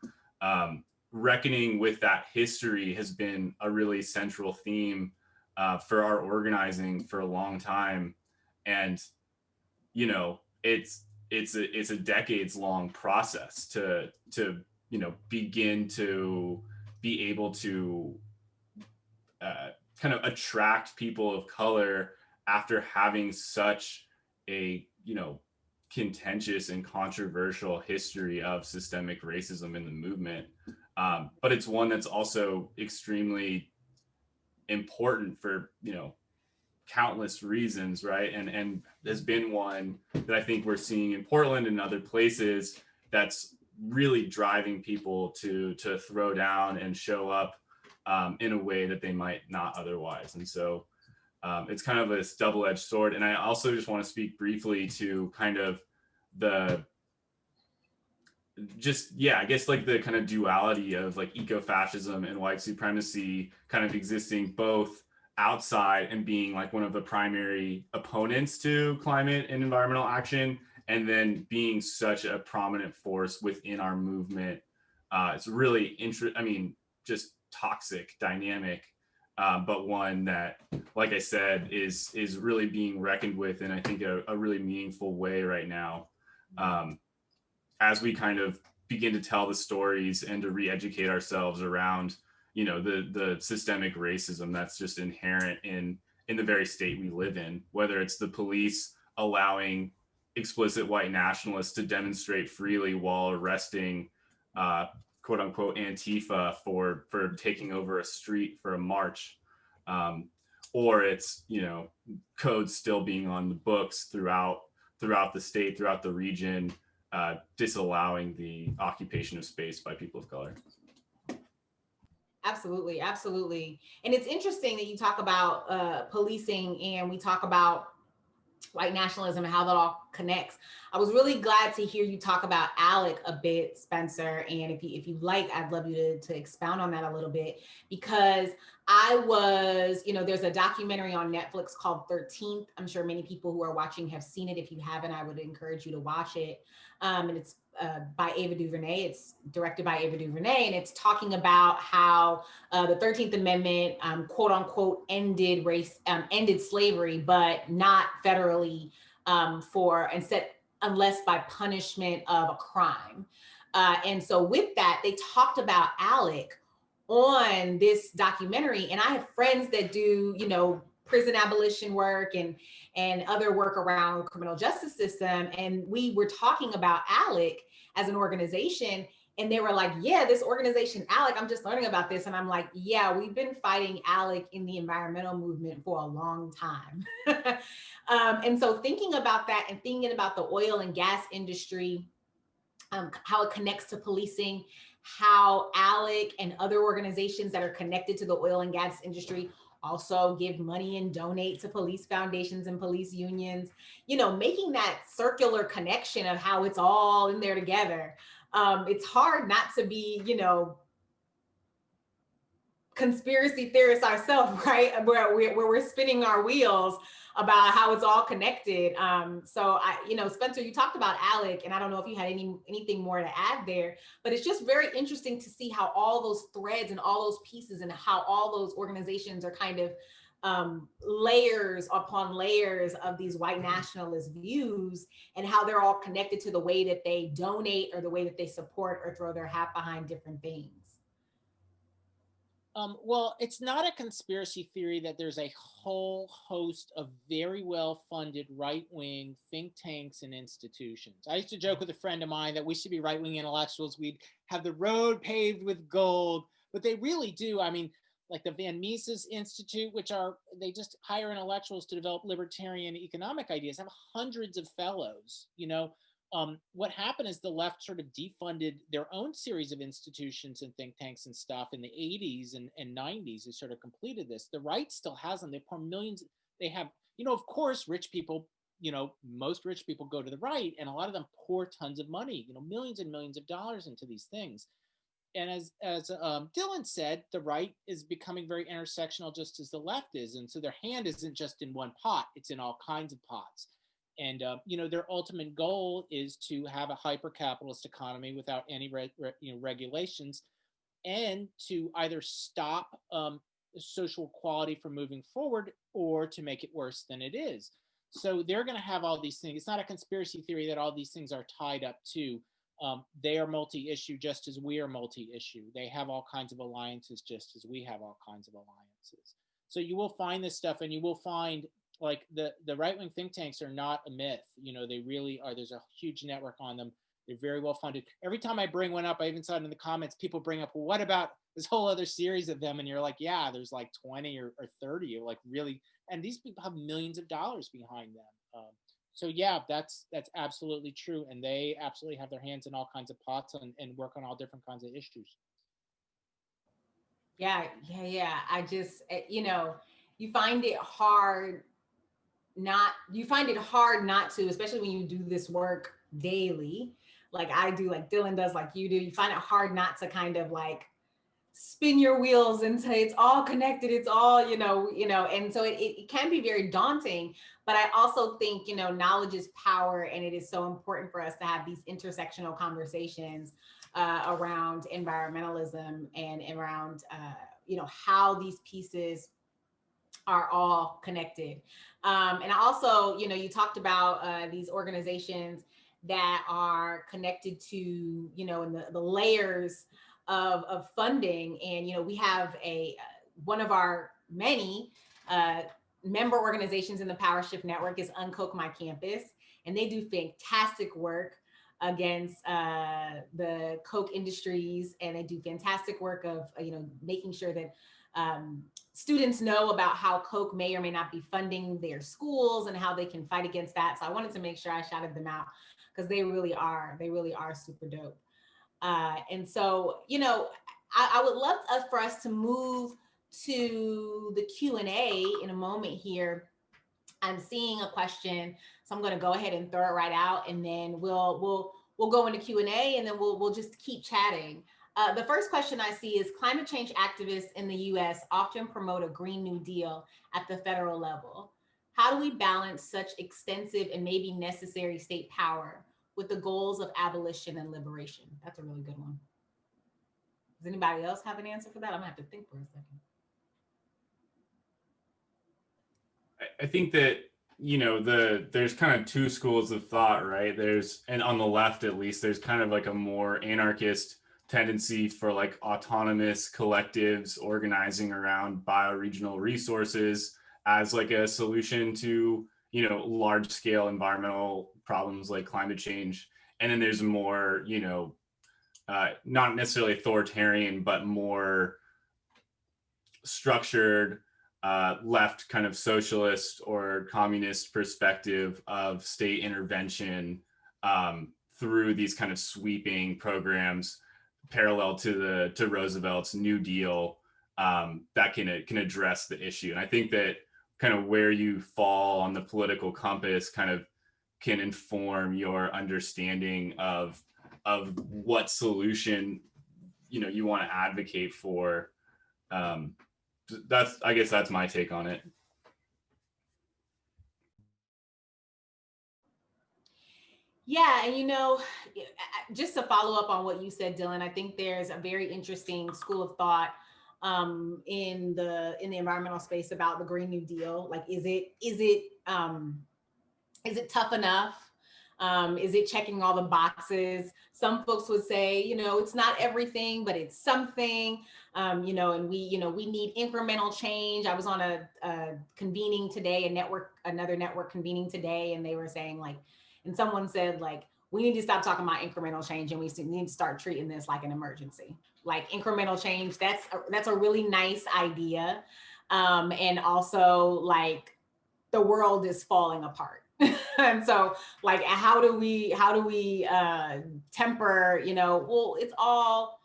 reckoning with that history has been a really central theme for our organizing for a long time. And, you know, it's a decades long process to you know, begin to be able to kind of attract people of color after having such a, you know, contentious and controversial history of systemic racism in the movement. But it's one that's also extremely important for, you know, countless reasons, right? And has been one that I think we're seeing in Portland and other places that's really driving people to throw down and show up in a way that they might not otherwise. And so it's kind of this double-edged sword. And I also just want to speak briefly to kind of I guess like the kind of duality of like eco-fascism and white supremacy kind of existing both outside and being like one of the primary opponents to climate and environmental action, and then being such a prominent force within our movement. It's really just toxic dynamic, but one that, like I said, is really being reckoned with in, I think, a really meaningful way right now, as we kind of begin to tell the stories and to re-educate ourselves around, the systemic racism that's just inherent in the very state we live in, whether it's the police allowing explicit white nationalists to demonstrate freely while arresting quote unquote Antifa for taking over a street for a march, or it's codes still being on the books throughout the state, throughout the region, disallowing the occupation of space by people of color. Absolutely, absolutely. And it's interesting that you talk about policing, and we talk about white nationalism and how that all connects. I was really glad to hear you talk about ALEC a bit, Spencer. And if you like, I'd love you to expound on that a little bit, because I was, there's a documentary on Netflix called 13th. I'm sure many people who are watching have seen it. If you haven't, I would encourage you to watch it. And it's by Ava DuVernay. It's directed by Ava DuVernay, and it's talking about how the 13th Amendment, quote unquote, ended slavery, but not federally unless by punishment of a crime. And so with that, they talked about ALEC on this documentary, and I have friends that do, prison abolition work and other work around criminal justice system. And we were talking about ALEC as an organization, and they were like, yeah, this organization, ALEC, I'm just learning about this. And I'm like, yeah, we've been fighting ALEC in the environmental movement for a long time. And so thinking about that and thinking about the oil and gas industry, how it connects to policing, how ALEC and other organizations that are connected to the oil and gas industry also give money and donate to police foundations and police unions, making that circular connection of how it's all in there together. It's hard not to be, conspiracy theorists ourselves, right? Where we're spinning our wheels about how it's all connected. So Spencer, you talked about ALEC, and I don't know if you had anything more to add there, but it's just very interesting to see how all those threads and all those pieces and how all those organizations are kind of layers upon layers of these white nationalist views, and how they're all connected to the way that they donate or the way that they support or throw their hat behind different things. Well, it's not a conspiracy theory that there's a whole host of very well-funded right-wing think tanks and institutions. I used to joke with a friend of mine that we should be right-wing intellectuals. We'd have the road paved with gold, but they really do. I mean, like the Van Mises Institute, they just hire intellectuals to develop libertarian economic ideas, have hundreds of fellows, what happened is the left sort of defunded their own series of institutions and think tanks and stuff in the 80s and 90s. They sort of completed this. The right still has them. They pour millions. They have, of course, rich people, most rich people go to the right, and a lot of them pour tons of money, millions and millions of dollars into these things. And as Dylan said, the right is becoming very intersectional, just as the left is. And so their hand isn't just in one pot, it's in all kinds of pots. And, their ultimate goal is to have a hyper-capitalist economy without any regulations, and to either stop social equality from moving forward or to make it worse than it is. So they're going to have all these things. It's not a conspiracy theory that all these things are tied up to. They are multi-issue just as we are multi-issue. They have all kinds of alliances just as we have all kinds of alliances. So you will find this stuff, and you will find like the right-wing think tanks are not a myth. They really are. There's a huge network on them. They're very well funded. Every time I bring one up, I even saw it in the comments, people bring up, well, what about this whole other series of them? And you're like, yeah, there's like 20 or 30, like really, and these people have millions of dollars behind them. So yeah, that's absolutely true. And they absolutely have their hands in all kinds of pots and work on all different kinds of issues. Yeah. I just, you find it hard not to, especially when you do this work daily, like I do, like Dylan does, like you do. You find it hard not to kind of like spin your wheels and say it's all connected, it's all, and so it can be very daunting. But I also think, knowledge is power, and it is so important for us to have these intersectional conversations around environmentalism and around how these pieces are all connected. And also, you talked about these organizations that are connected to, in the layers of funding. And, we have one of our many member organizations in the Power Shift Network is Uncoke My Campus, and they do fantastic work against the Coke industries, and they do fantastic work of, making sure that students know about how Coke may or may not be funding their schools and how they can fight against that. So I wanted to make sure I shouted them out because they really are super dope. And so, I would love for us to move to the Q&A in a moment here. I'm seeing a question, so I'm going to go ahead and throw it right out, and then we'll go into Q&A, and then we'll just keep chatting. The first question I see is, climate change activists in the US often promote a Green New Deal at the federal level. How do we balance such extensive and maybe necessary state power with the goals of abolition and liberation? That's a really good one. Does anybody else have an answer for that? I'm gonna have to think for a second. I think that, there's kind of two schools of thought, right? And on the left, at least, there's kind of like a more anarchist tendency for like autonomous collectives organizing around bioregional resources as like a solution to, large scale environmental problems like climate change. And then there's more, not necessarily authoritarian, but more structured left kind of socialist or communist perspective of state intervention through these kind of sweeping programs parallel to Roosevelt's New Deal that can address the issue. And I think that kind of where you fall on the political compass kind of can inform your understanding of what solution you want to advocate for. I guess that's my take on it. Yeah, and just to follow up on what you said, Dylan, I think there's a very interesting school of thought in the environmental space about the Green New Deal. Like, is it tough enough? Is it checking all the boxes? Some folks would say, it's not everything, but it's something. And we need incremental change. I was on a convening today, another network convening today, and they were saying like, and someone said like, we need to stop talking about incremental change, and we need to start treating this like an emergency. Like incremental change, that's a really nice idea. And also like the world is falling apart. And so like, how do we temper, well, it's all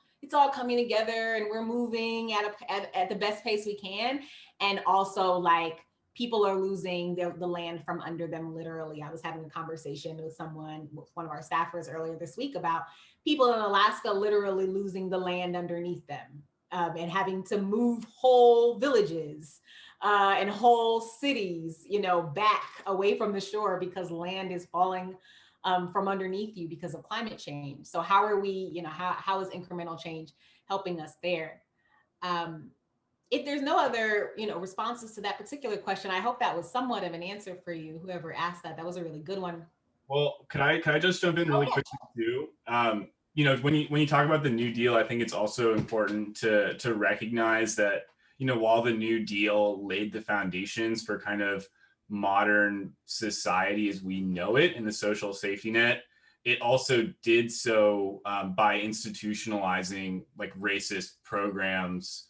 coming together, and we're moving at the best pace we can. And also like, people are losing the land from under them, literally. I was having a conversation with one of our staffers earlier this week about people in Alaska literally losing the land underneath them and having to move whole villages and whole cities, back away from the shore because land is falling from underneath you because of climate change. So how are we, how is incremental change helping us there? If there's no other, responses to that particular question, I hope that was somewhat of an answer for you, whoever asked that. That was a really good one. Well, can I just jump in really quickly too? When you talk about the New Deal, I think it's also important to recognize that, while the New Deal laid the foundations for kind of modern society as we know it in the social safety net, it also did so by institutionalizing like racist programs,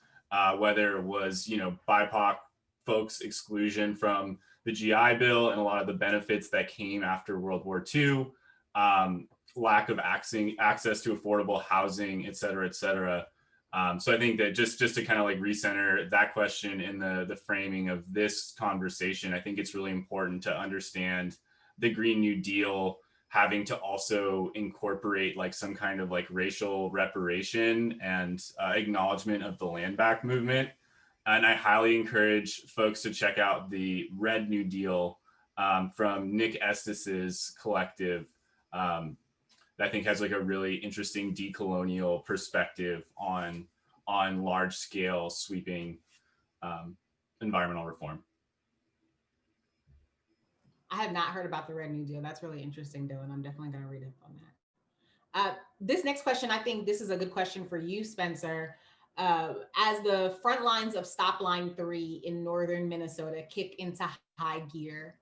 whether it was, BIPOC folks' exclusion from the GI Bill and a lot of the benefits that came after World War II, lack of access to affordable housing, et cetera, et cetera. So I think that just to kind of like recenter that question in the framing of this conversation, I think it's really important to understand the Green New Deal having to also incorporate like some kind of like racial reparation and acknowledgement of the land back movement. And I highly encourage folks to check out the Red New Deal from Nick Estes's collective. That I think has like a really interesting decolonial perspective on large scale sweeping environmental reform. I have not heard about the Red New Deal. That's really interesting, Dylan. I'm definitely going to read up on that. This next question, I think this is a good question for you, Spencer. As the front lines of Stop Line 3 in northern Minnesota kick into high gear,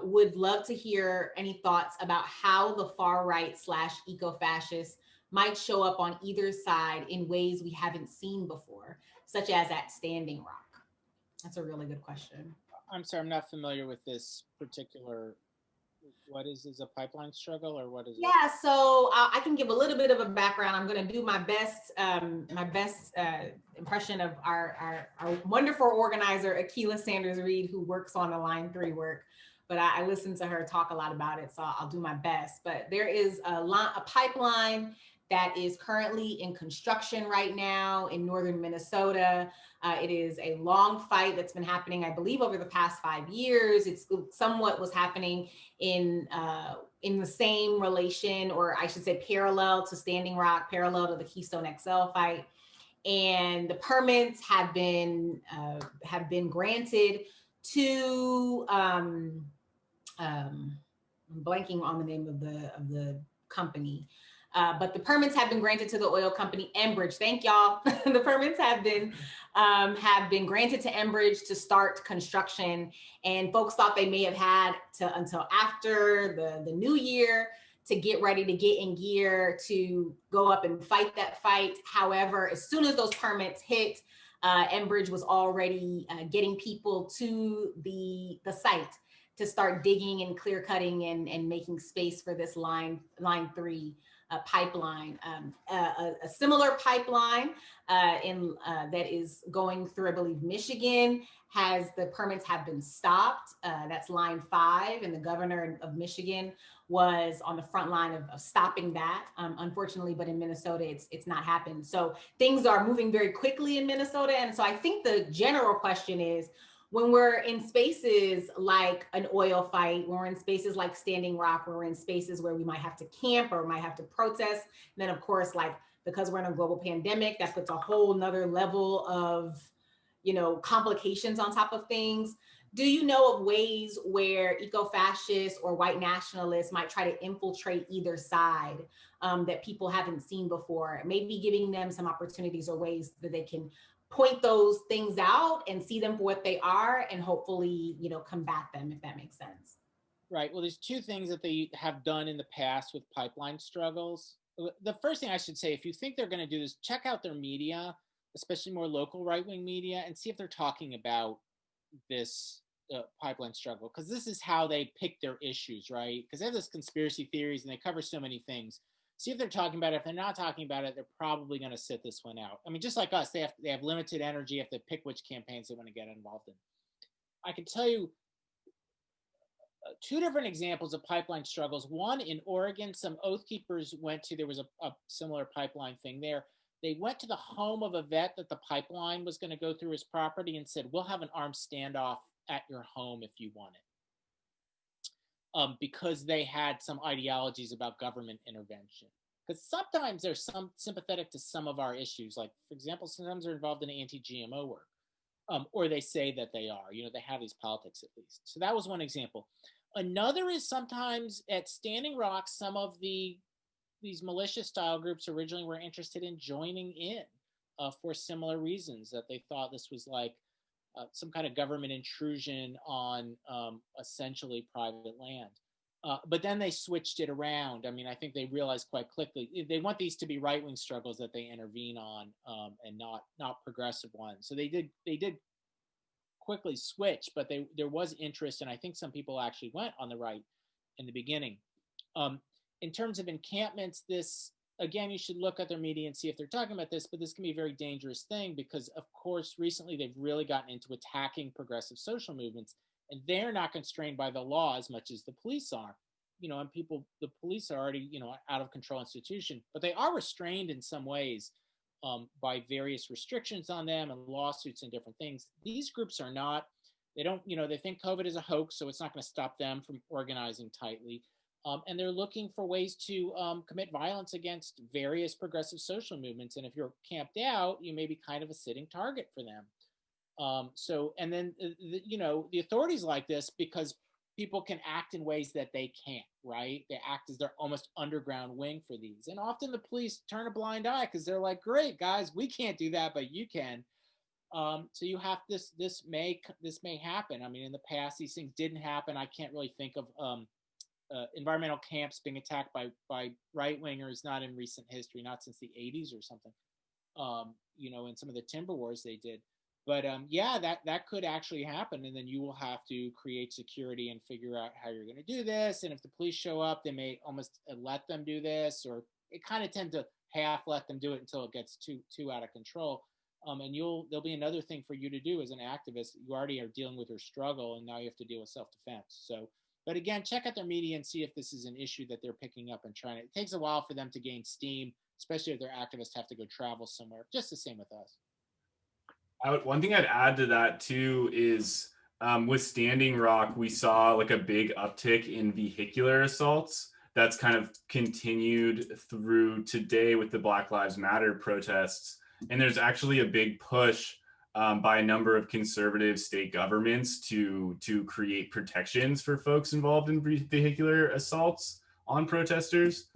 would love to hear any thoughts about how the far right / eco-fascists might show up on either side in ways we haven't seen before, such as at Standing Rock. That's a really good question. I'm sorry, I'm not familiar with this particular. What is a pipeline struggle, or what is it? Yeah, so I can give a little bit of a background. I'm going to do my best impression of our wonderful organizer, Akilah Sanders Reed, who works on the Line 3 work. But I listened to her talk a lot about it, so I'll do my best. But there is a pipeline that is currently in construction right now in northern Minnesota. It is a long fight that's been happening, I believe, over the past 5 years. It's somewhat was happening in the same relation, or I should say parallel to Standing Rock, parallel to the Keystone XL fight. And the permits have been granted to I'm blanking on the name of the company. But the permits have been granted to the oil company Enbridge. Thank y'all. The permits have been granted to Enbridge to start construction, and folks thought they may have had until after the new year to get ready to get in gear to go up and fight that fight. However, as soon as those permits hit, Enbridge was already getting people to the site to start digging and clear cutting and making space for this line 3 pipeline. A similar pipeline that is going through, I believe, Michigan, the permits have been stopped. That's line 5, and the governor of Michigan was on the front line of stopping that, unfortunately, but in Minnesota, it's not happened. So things are moving very quickly in Minnesota. And so I think the general question is, when we're in spaces like an oil fight, when we're in spaces like Standing Rock, when we're in spaces where we might have to camp or might have to protest, and then of course, like, because we're in a global pandemic, that puts a whole nother level of, complications on top of things. Do you know of ways where eco-fascists or white nationalists might try to infiltrate either side that people haven't seen before? Maybe giving them some opportunities or ways that they can point those things out and see them for what they are, and hopefully, combat them, if that makes sense. Right. Well, there's two things that they have done in the past with pipeline struggles. The first thing I should say, if you think they're going to do this, check out their media, especially more local right-wing media, and see if they're talking about this pipeline struggle, because this is how they pick their issues, right? Because they have this conspiracy theories and they cover so many things. See if they're talking about it. If they're not talking about it, they're probably going to sit this one out. I mean, just like us, they have limited energy. Have to pick which campaigns they want to get involved in. I can tell you two different examples of pipeline struggles. One in Oregon, some Oath Keepers went to, there was a similar pipeline thing there. They went to the home of a vet that the pipeline was going to go through his property and said, we'll have an armed standoff at your home if you want it. Because they had some ideologies about government intervention. Because sometimes they're sympathetic to some of our issues. Like, for example, sometimes they're involved in anti-GMO work. Or they say that they are. They have these politics at least. So that was one example. Another is sometimes at Standing Rock, some of these militia-style groups originally were interested in joining in for similar reasons, that they thought this was like some kind of government intrusion on essentially private land. But then they switched it around. I mean, I think they realized quite quickly they want these to be right-wing struggles that they intervene on, and not progressive ones. So they did quickly switch, but there was interest, and I think some people actually went on the right in the beginning. In terms of encampments, this again, you should look at their media and see if they're talking about this, but this can be a very dangerous thing because, of course, recently they've really gotten into attacking progressive social movements, and they're not constrained by the law as much as the police are. And the police are already, out of control institution, but they are restrained in some ways by various restrictions on them and lawsuits and different things. These groups are not. They don't, they think COVID is a hoax, so it's not going to stop them from organizing tightly. And they're looking for ways to commit violence against various progressive social movements. And if you're camped out, you may be kind of a sitting target for them. And then, the authorities like this because people can act in ways that they can't, right? They act as their almost underground wing for these. And often the police turn a blind eye because they're like, great, guys, we can't do that, but you can. So you have this may happen. I mean, in the past, these things didn't happen. I can't really think of environmental camps being attacked by right-wingers, not in recent history, not since the 80s or something, in some of the timber wars they did. But that could actually happen. And then you will have to create security and figure out how you're going to do this. And if the police show up, they may almost let them do this, or it kind of tend to half let them do it until it gets too out of control. And there'll be another thing for you to do as an activist. You already are dealing with your struggle, and now you have to deal with self-defense. So, but again, check out their media and see if this is an issue that they're picking up and trying to. It takes a while for them to gain steam, especially if their activists have to go travel somewhere. Just the same with us. One thing I'd add to that too is with Standing Rock, we saw like a big uptick in vehicular assaults. That's kind of continued through today with the Black Lives Matter protests. And there's actually a big push by a number of conservative state governments to create protections for folks involved in vehicular assaults on protesters.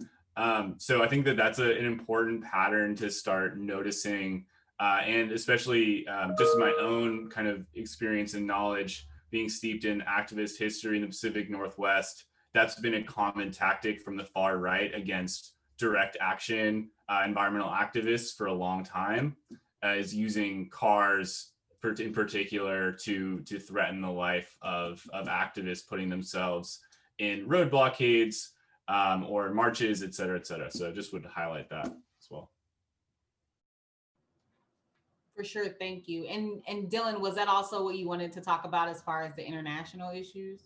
So I think that's an important pattern to start noticing. And especially just my own kind of experience and knowledge being steeped in activist history in the Pacific Northwest, that's been a common tactic from the far right against direct action environmental activists for a long time, is using cars in particular to threaten the life of activists putting themselves in road blockades or marches, et cetera, et cetera. So I just would highlight that as well. For sure, thank you. And Dylan, was that also what you wanted to talk about as far as the international issues?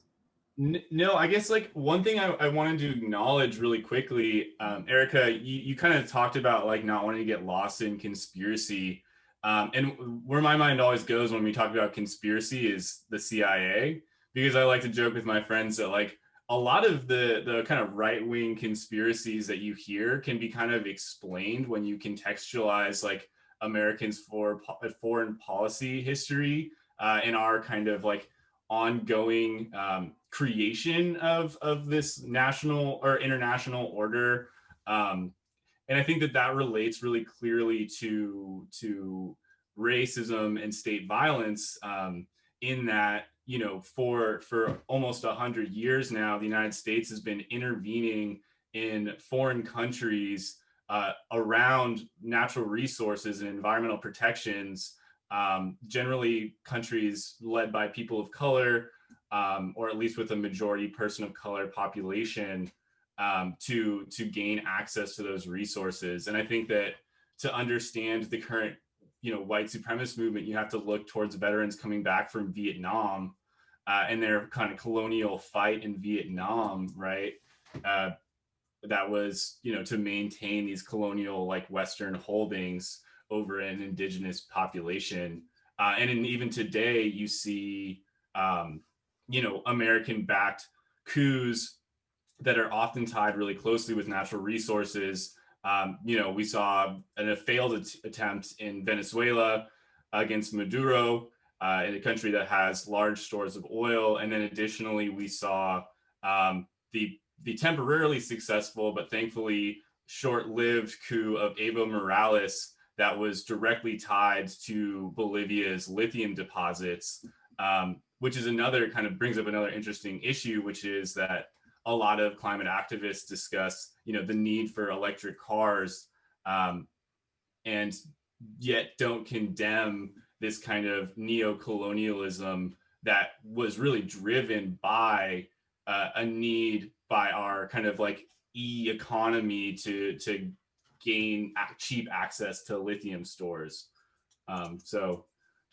No, I guess like one thing I wanted to acknowledge really quickly, Erica, you kind of talked about like not wanting to get lost in conspiracy. And where my mind always goes when we talk about conspiracy is the CIA, because I like to joke with my friends that like a lot of the kind of right-wing conspiracies that you hear can be kind of explained when you contextualize like Americans for foreign policy history and our kind of like ongoing creation of this national or international order. And I think that relates really clearly to racism and state violence in that, for almost 100 years now, the United States has been intervening in foreign countries around natural resources and environmental protections, generally countries led by people of color, or at least with a majority person of color population, to gain access to those resources. And I think that to understand the current, white supremacist movement, you have to look towards veterans coming back from Vietnam and their kind of colonial fight in Vietnam, right? That was, to maintain these colonial like Western holdings over an indigenous population. And even today you see, American-backed coups that are often tied really closely with natural resources. We saw a failed attempt in Venezuela against Maduro in a country that has large stores of oil. And then additionally, we saw the temporarily successful, but thankfully short-lived coup of Evo Morales that was directly tied to Bolivia's lithium deposits, which is another kind of brings up another interesting issue, which is that a lot of climate activists discuss, the need for electric cars, and yet don't condemn this kind of neo-colonialism that was really driven by a need by our kind of like economy to gain cheap access to lithium stores. So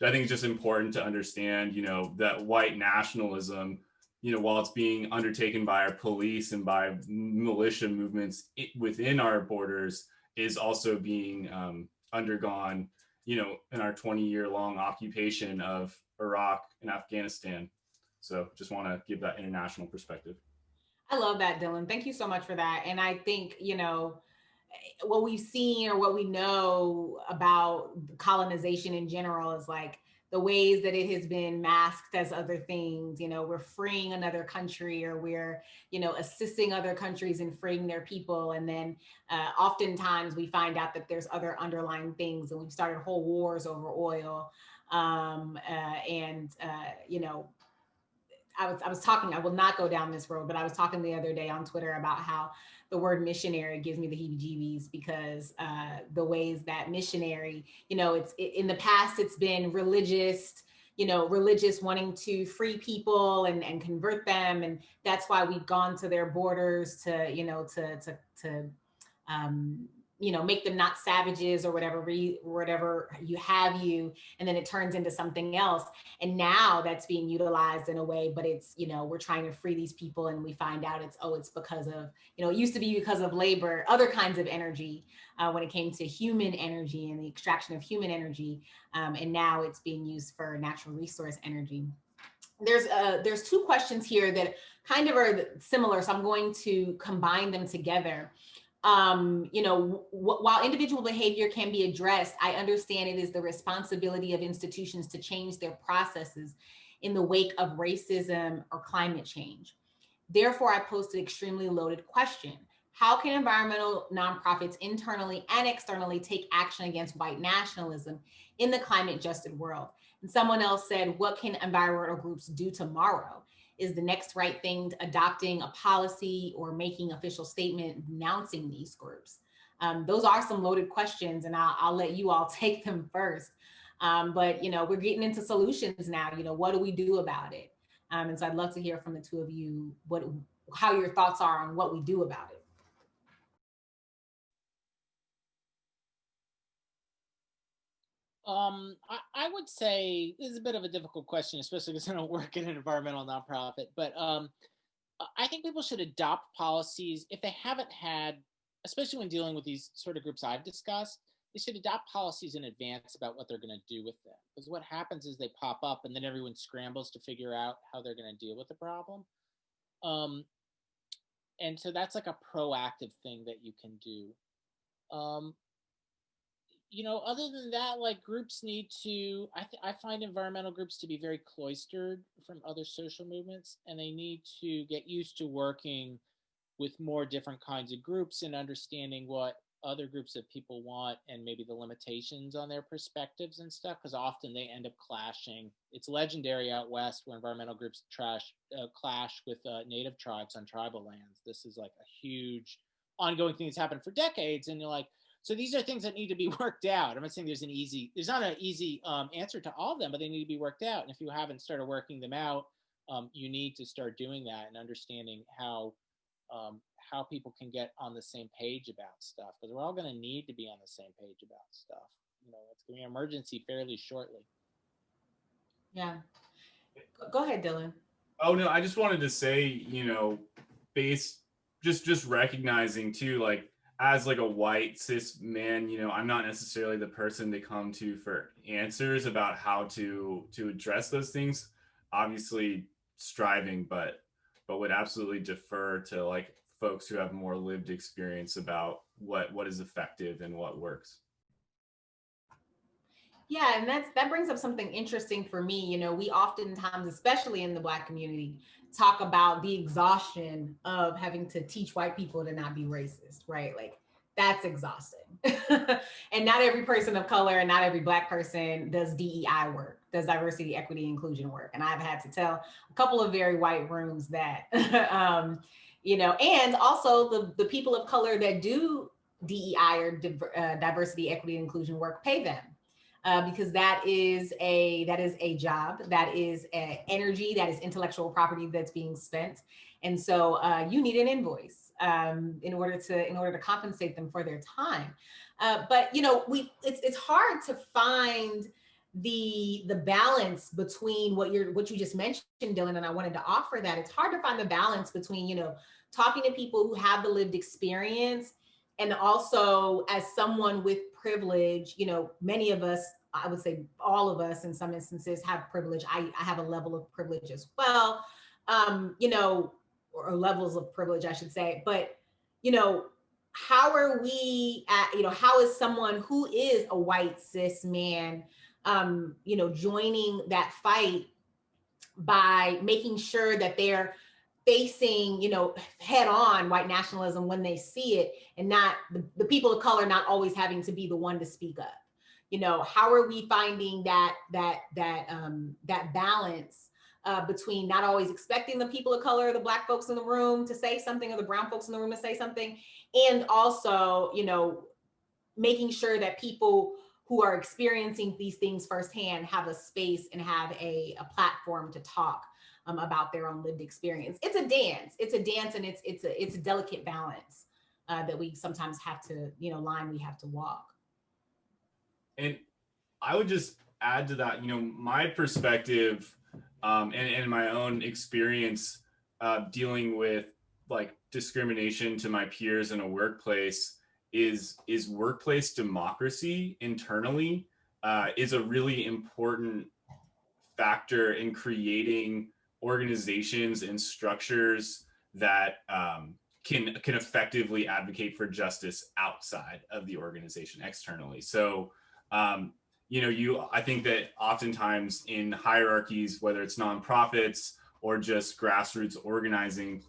I think it's just important to understand, that white nationalism, while it's being undertaken by our police and by militia movements within our borders, is also being undergone, in our 20-year-long occupation of Iraq and Afghanistan. So just want to give that international perspective. I love that, Dylan. Thank you so much for that. And I think, what we've seen or what we know about colonization in general is like the ways that it has been masked as other things. We're freeing another country, or we're, assisting other countries in freeing their people. And then oftentimes we find out that there's other underlying things, and we've started whole wars over oil. I was talking, I will not go down this road, but I was talking the other day on Twitter about how the word missionary gives me the heebie-jeebies, because the ways that missionary, in the past, it's been religious, religious wanting to free people and convert them. And that's why we've gone to their borders to make them not savages or whatever you have you, and then it turns into something else. And now that's being utilized in a way, but it's, we're trying to free these people, and we find out it's because of, it used to be because of labor, other kinds of energy, when it came to human energy and the extraction of human energy. And now it's being used for natural resource energy. There's two questions here that kind of are similar, so I'm going to combine them together. While individual behavior can be addressed, I understand it is the responsibility of institutions to change their processes in the wake of racism or climate change. Therefore, I posed an extremely loaded question. How can environmental nonprofits internally and externally take action against white nationalism in the climate-adjusted world? And someone else said, what can environmental groups do tomorrow? Is the next right thing adopting a policy or making official statement denouncing these groups? Those are some loaded questions, and I'll let you all take them first. But we're getting into solutions now. What do we do about it? And so I'd love to hear from the two of you how your thoughts are on what we do about it. I would say this is a bit of a difficult question, especially because I don't work in an environmental nonprofit, but I think people should adopt policies if they haven't had, especially when dealing with these sort of groups I've discussed, they should adopt policies in advance about what they're going to do with them. Because what happens is they pop up and then everyone scrambles to figure out how they're going to deal with the problem. And so that's like a proactive thing that you can do. Other than that, like groups need to, I find environmental groups to be very cloistered from other social movements, and they need to get used to working with more different kinds of groups and understanding what other groups of people want and maybe the limitations on their perspectives and stuff, because often they end up clashing. It's legendary out west where environmental groups clash with native tribes on tribal lands. This is like a huge ongoing thing that's happened for decades, and you're like, so these are things that need to be worked out. I'm not saying there's not an easy answer to all of them, but they need to be worked out. And if you haven't started working them out, you need to start doing that and understanding how people can get on the same page about stuff, because we're all going to need to be on the same page about stuff. It's going to be an emergency fairly shortly. Yeah. Go ahead, Dylan. Oh no, I just wanted to say, just recognizing too, like, as like a white cis man, I'm not necessarily the person to come to for answers about how to address those things. Obviously striving, but would absolutely defer to like folks who have more lived experience about what is effective and what works. Yeah, and that brings up something interesting for me. We oftentimes, especially in the Black community, talk about the exhaustion of having to teach white people to not be racist, right? Like, that's exhausting. And not every person of color and not every Black person does DEI work, does diversity, equity, inclusion work. And I've had to tell a couple of very white rooms that, and also the people of color that do DEI or diversity, equity, inclusion work, pay them. because that is a job, that is energy, that is intellectual property that's being spent. And so you need an invoice in order to compensate them for their time. But it's hard to find the balance between what you just mentioned, Dylan, and I wanted to offer that. It's hard to find the balance between, talking to people who have the lived experience, and also as someone with privilege, many of us, I would say all of us in some instances have privilege. I have a level of privilege as well, or levels of privilege, I should say. But, how are we how is someone who is a white cis man, joining that fight by making sure that they're facing, head on white nationalism when they see it, and not the people of color not always having to be the one to speak up. How are we finding that balance between not always expecting the people of color, the Black folks in the room to say something, or the brown folks in the room to say something, and also, making sure that people who are experiencing these things firsthand have a space and have a platform to talk about their own lived experience. It's a dance, and it's a delicate balance that we sometimes have to, line we have to walk. And I would just add to that, my perspective and my own experience dealing with like discrimination to my peers in a workplace is workplace democracy internally is a really important factor in creating organizations and structures that can effectively advocate for justice outside of the organization externally. So I think that oftentimes in hierarchies, whether it's nonprofits or just grassroots organizing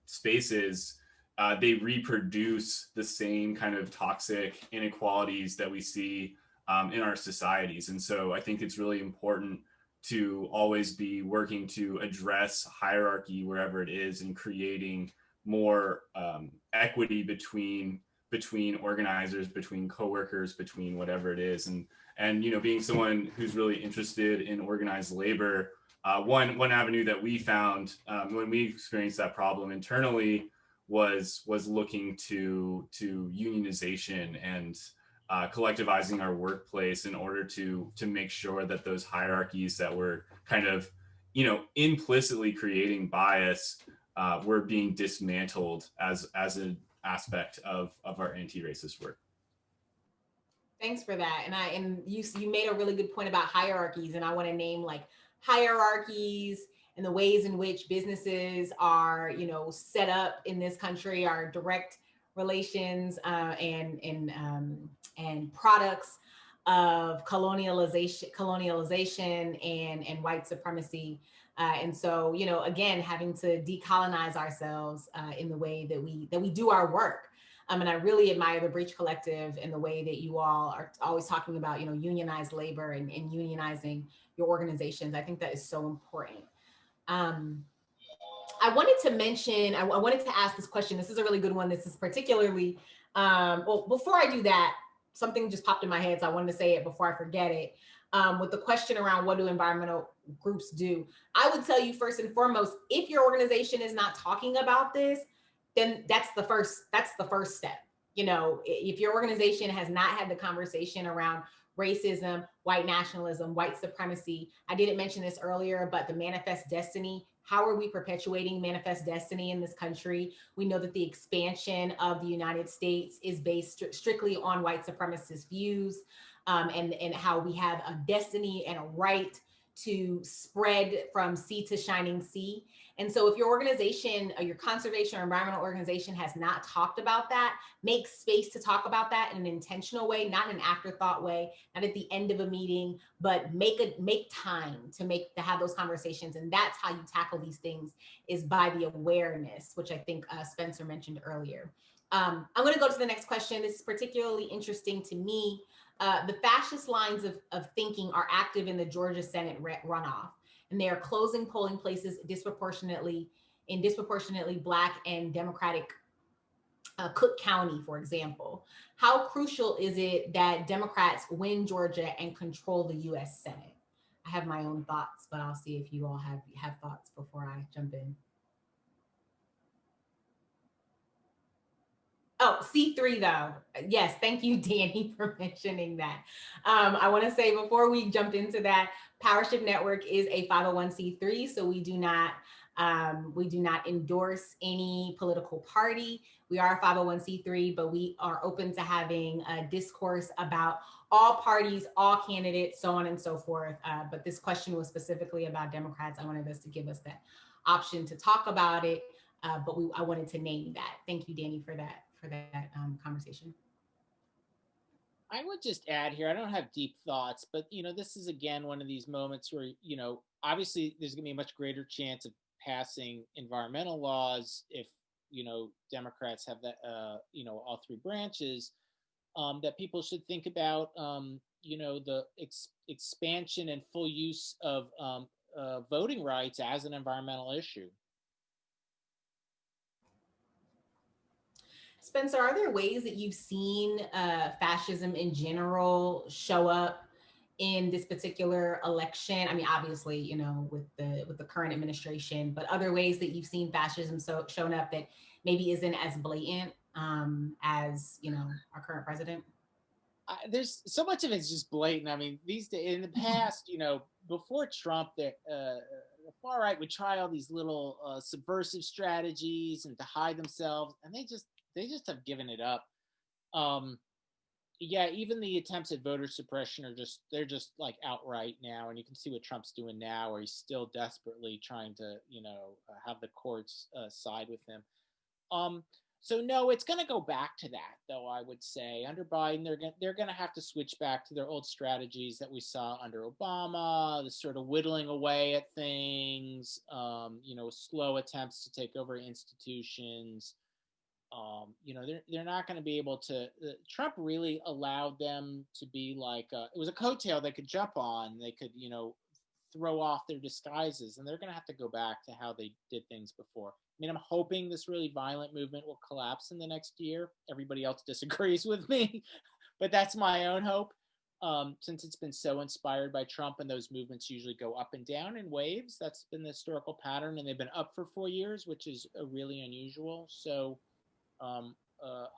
spaces, they reproduce the same kind of toxic inequalities that we see in our societies. And so I think it's really important to always be working to address hierarchy wherever it is, and creating more equity between organizers, between coworkers, between whatever it is. And being someone who's really interested in organized labor, one avenue that we found when we experienced that problem internally was looking to unionization and collectivizing our workplace in order to make sure that those hierarchies that were kind of implicitly creating bias were being dismantled as an aspect of our anti-racist work. Thanks for that. And you made a really good point about hierarchies, and I want to name like hierarchies and the ways in which businesses are, set up in this country, are direct relations and products of colonialization and white supremacy. And so, again, having to decolonize ourselves in the way that we do our work. And I really admire the Breach Collective and the way that you all are always talking about, unionized labor and unionizing your organizations. I think that is so important. I wanted to mention, I wanted to ask this question. This is a really good one. This is particularly, well, before I do that, something just popped in my head, so I wanted to say it before I forget it. With the question around what do environmental groups do? I would tell you first and foremost, if your organization is not talking about this, then that's the first step. If your organization has not had the conversation around racism, white nationalism, white supremacy, I didn't mention this earlier, but the manifest destiny, how are we perpetuating manifest destiny in this country? We know that the expansion of the United States is based strictly on white supremacist views, and how we have a destiny and a right to spread from sea to shining sea. And so if your organization, or your conservation or environmental organization has not talked about that, make space to talk about that in an intentional way, not in an afterthought way, not at the end of a meeting, but make time to have those conversations. And that's how you tackle these things, is by the awareness, which I think Spencer mentioned earlier. I'm going to go to the next question. This is particularly interesting to me. The fascist lines of thinking are active in the Georgia Senate runoff, and they are closing polling places disproportionately Black and Democratic Cook County, for example. How crucial is it that Democrats win Georgia and control the U.S. Senate? I have my own thoughts, but I'll see if you all have thoughts before I jump in. Oh, C3 though. Yes, thank you, Danny, for mentioning that. I want to say before we jump into that, PowerShift Network is a 501c3, so we do not endorse any political party. We are a 501c3, but we are open to having a discourse about all parties, all candidates, so on and so forth. But this question was specifically about Democrats. I wanted us to give us that option to talk about it, but I wanted to name that. Thank you, Danny, for that conversation. I would just add here, I don't have deep thoughts, but this is again one of these moments where obviously there's going to be a much greater chance of passing environmental laws if Democrats have that all three branches, that people should think about the expansion and full use of voting rights as an environmental issue. Spencer, are there ways that you've seen fascism in general show up in this particular election? I mean, obviously, with the current administration, but other ways that you've seen fascism shown up that maybe isn't as blatant as our current president? There's so much of it's just blatant. I mean, these days, in the past, before Trump, the far right would try all these little subversive strategies and to hide themselves, and they just have given it up. Yeah, even the attempts at voter suppression they're just like outright now, and you can see what Trump's doing now, where he's still desperately trying to have the courts side with him. So no, it's going to go back to that, though. I would say under Biden, they're going to have to switch back to their old strategies that we saw under Obama, the sort of whittling away at things, slow attempts to take over institutions. They're not going to be able to. Trump really allowed them to be like it was a coattail they could jump on. They could throw off their disguises, and they're going to have to go back to how they did things before. I mean, I'm hoping this really violent movement will collapse in the next year. Everybody else disagrees with me, but that's my own hope. Since it's been so inspired by Trump, and those movements usually go up and down in waves. That's been the historical pattern, and they've been up for 4 years, which is really unusual. So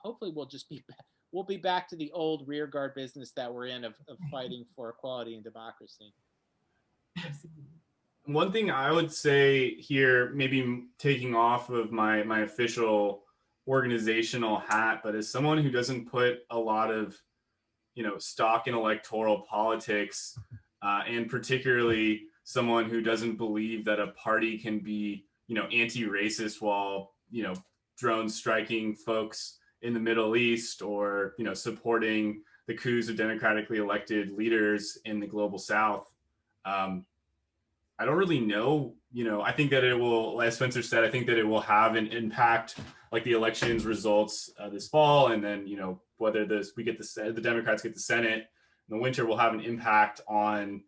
hopefully we'll be back to the old rearguard business that we're in of fighting for equality and democracy. Absolutely. One thing I would say here, maybe taking off of my official organizational hat, but as someone who doesn't put a lot of stock in electoral politics, and particularly someone who doesn't believe that a party can be anti-racist while drones striking folks in the Middle East, or supporting the coups of democratically elected leaders in the global South. I don't really know. I think that it will, as Spencer said, I think that it will have an impact, like the elections results this fall, and then whether the Democrats get the Senate in the winter will have an impact on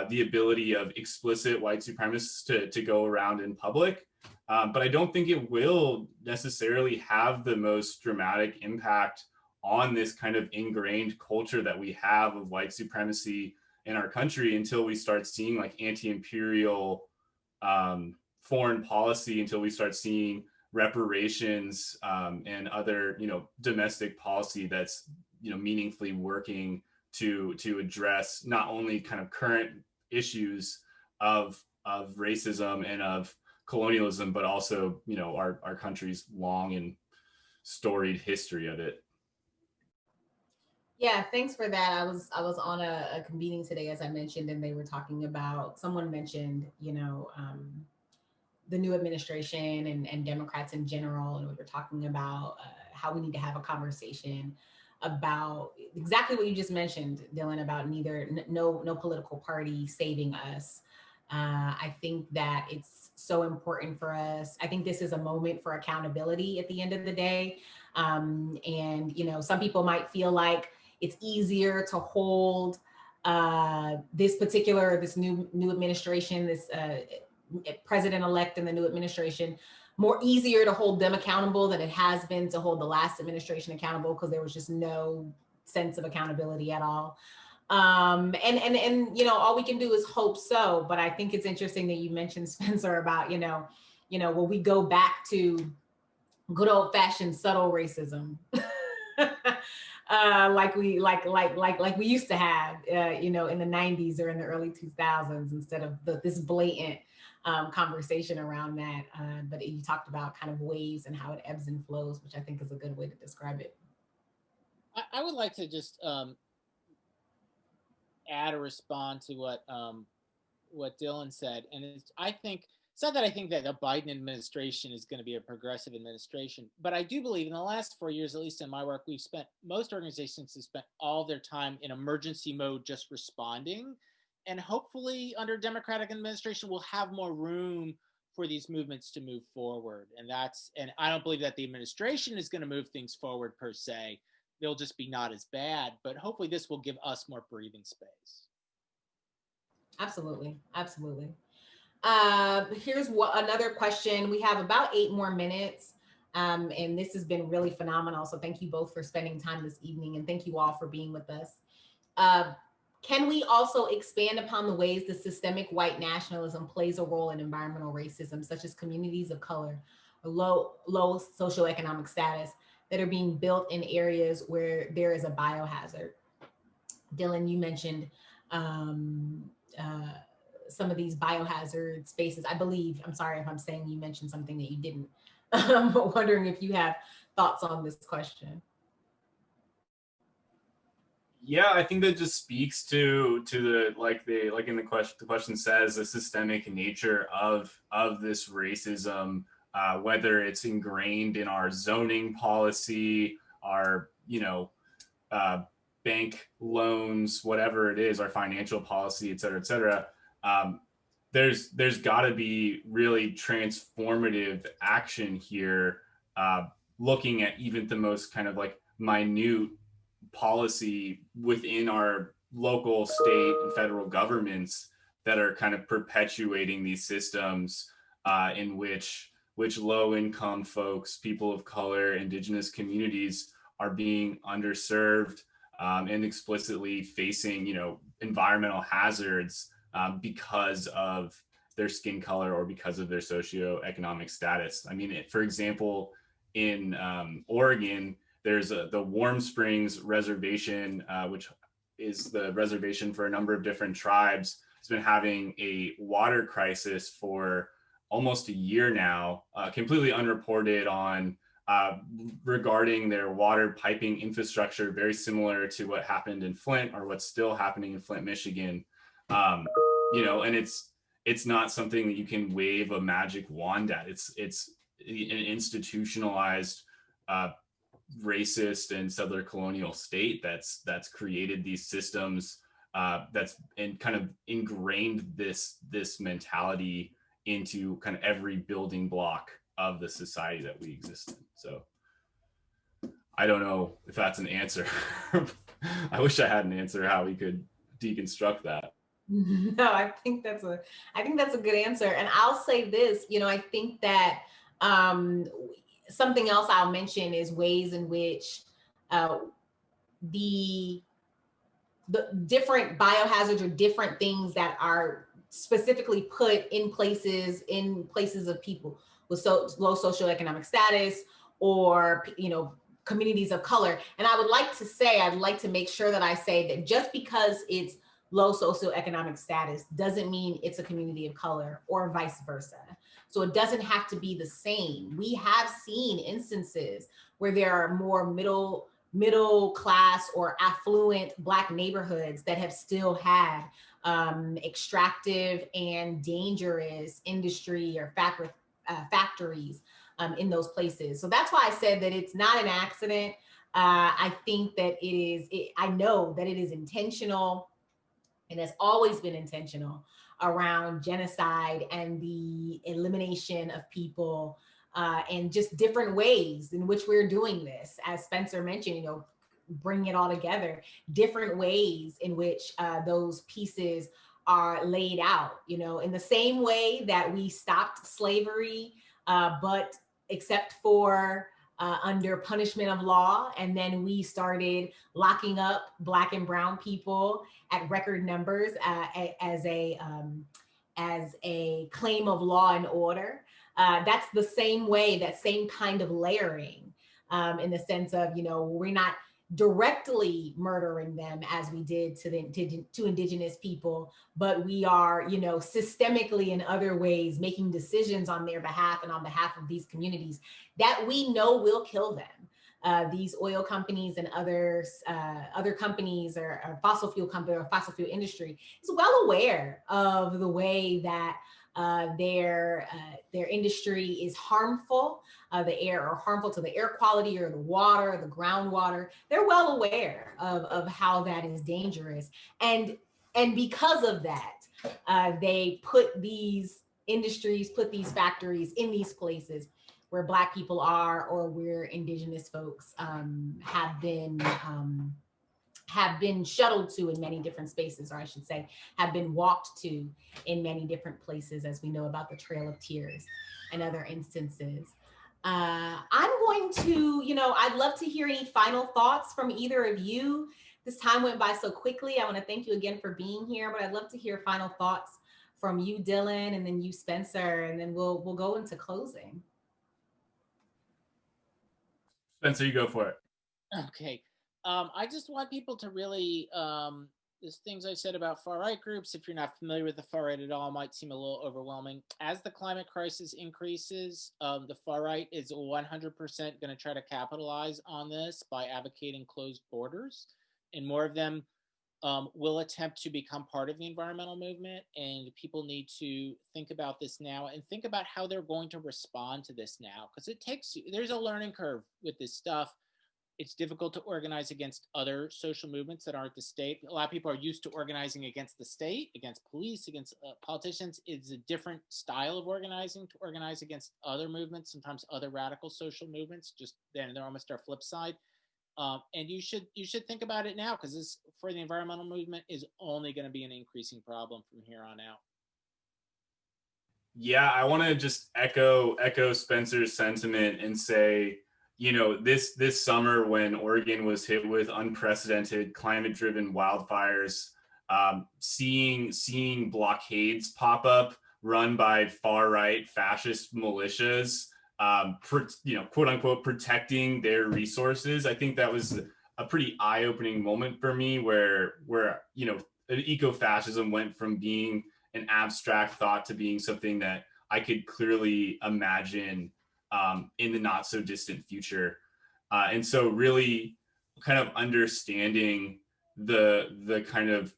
the ability of explicit white supremacists to go around in public. But I don't think it will necessarily have the most dramatic impact on this kind of ingrained culture that we have of white supremacy in our country until we start seeing like anti-imperial foreign policy, until we start seeing reparations and other domestic policy that's meaningfully working to address not only kind of current issues of racism and of colonialism, but also our country's long and storied history of it. Yeah, thanks for that. I was on a convening today, as I mentioned, and they were talking about, someone mentioned, the new administration and Democrats in general, and we were talking about how we need to have a conversation about exactly what you just mentioned, Dylan, about no political party saving us. I think that it's so important for us. I think this is a moment for accountability at the end of the day. And some people might feel like it's easier to hold this new administration, this president-elect in the new administration more easier to hold them accountable than it has been to hold the last administration accountable, because there was just no sense of accountability at all. And you know, all we can do is hope so. But I think it's interesting that you mentioned, Spencer, about, will we go back to good old fashioned subtle racism, like we used to have, in the 90s or in the early 2000s, instead of this blatant conversation around that. But you talked about kind of waves and how it ebbs and flows, which I think is a good way to describe it. I would like to just add or respond to what Dylan said, and I think it's not that I think that the Biden administration is going to be a progressive administration, but I do believe in the last 4 years, at least in my work, most organizations have spent all their time in emergency mode, just responding, and hopefully under Democratic administration we'll have more room for these movements to move forward. And I don't believe that the administration is going to move things forward per se. They'll just be not as bad, but hopefully this will give us more breathing space. Absolutely. Absolutely. Here's another question. We have about 8 more minutes. And this has been really phenomenal. So thank you both for spending time this evening, and thank you all for being with us. Can we also expand upon the ways the systemic white nationalism plays a role in environmental racism, such as communities of color or low socioeconomic status that are being built in areas where there is a biohazard? Dylan, you mentioned some of these biohazard spaces. I believe, I'm sorry if I'm saying you mentioned something that you didn't, but wondering if you have thoughts on this question. Yeah, I think that just speaks to the question says, the systemic nature of this racism, whether it's ingrained in our zoning policy, our bank loans, whatever it is, our financial policy, et cetera, et cetera. There's got to be really transformative action here, looking at even the most kind of like minute policy within our local, state, and federal governments that are kind of perpetuating these systems in which low-income folks, people of color, Indigenous communities are being underserved and explicitly facing, environmental hazards because of their skin color or because of their socioeconomic status. I mean, for example, in Oregon, there's the Warm Springs Reservation, which is the reservation for a number of different tribes. It's been having a water crisis for almost a year now, completely unreported on, regarding their water piping infrastructure, very similar to what happened in Flint, or what's still happening in Flint, Michigan. And it's not something that you can wave a magic wand at. It's an institutionalized racist and settler colonial state that's created these systems, that's and kind of ingrained this mentality into kind of every building block of the society that we exist in. So I don't know if that's an answer. I wish I had an answer how we could deconstruct that. No, I think that's a good answer. And I'll say this, I think that something else I'll mention is ways in which the different biohazards or different things that are specifically put in places of people with low socioeconomic status, or communities of color. And I'd like to make sure that I say that just because it's low socioeconomic status doesn't mean it's a community of color, or vice versa. So it doesn't have to be the same. We have seen instances where there are more middle class or affluent Black neighborhoods that have still had extractive and dangerous industry or factories in those places. So that's why I said that it's not an accident. I think that I know that it is intentional, and has always been intentional around genocide and the elimination of people, and just different ways in which we're doing this. As Spencer mentioned, bring it all together, different ways in which those pieces are laid out, in the same way that we stopped slavery but except for under punishment of law. And then we started locking up Black and brown people at record numbers as a claim of law and order. That's the same way, that same kind of layering, in the sense of, we're not directly murdering them as we did to Indigenous people, but we are, systemically in other ways making decisions on their behalf and on behalf of these communities that we know will kill them. These oil companies and other companies or fossil fuel company or fossil fuel industry is well aware of the way that their industry is harmful, the air, or harmful to the air quality or the water, the groundwater. They're well aware of how that is dangerous. And because of that, they put these industries, put these factories in these places where Black people are, or where Indigenous folks have been shuttled to in many different spaces, or I should say, have been walked to in many different places, as we know about the Trail of Tears and other instances. I'm going to, I'd love to hear any final thoughts from either of you. This time went by so quickly. I want to thank you again for being here, but I'd love to hear final thoughts from you, Dylan, and then you, Spencer, and then we'll go into closing. Spencer, you go for it. Okay. I just want people to really, there's things I said about far-right groups, if you're not familiar with the far-right at all, might seem a little overwhelming. As the climate crisis increases, the far-right is 100% going to try to capitalize on this by advocating closed borders. And more of them will attempt to become part of the environmental movement. And people need to think about this now and think about how they're going to respond to this now. Because there's a learning curve with this stuff. It's difficult to organize against other social movements that aren't the state. A lot of people are used to organizing against the state, against police, against politicians. It's a different style of organizing to organize against other movements, sometimes other radical social movements. Just then they're almost our flip side. And you should think about it now, because this, for the environmental movement, is only going to be an increasing problem from here on out. Yeah, I want to just echo Spencer's sentiment and say, this summer when Oregon was hit with unprecedented climate-driven wildfires, seeing blockades pop up run by far-right fascist militias, quote unquote, protecting their resources. I think that was a pretty eye-opening moment for me, where eco-fascism went from being an abstract thought to being something that I could clearly imagine in the not so distant future. And so really kind of understanding the kind of,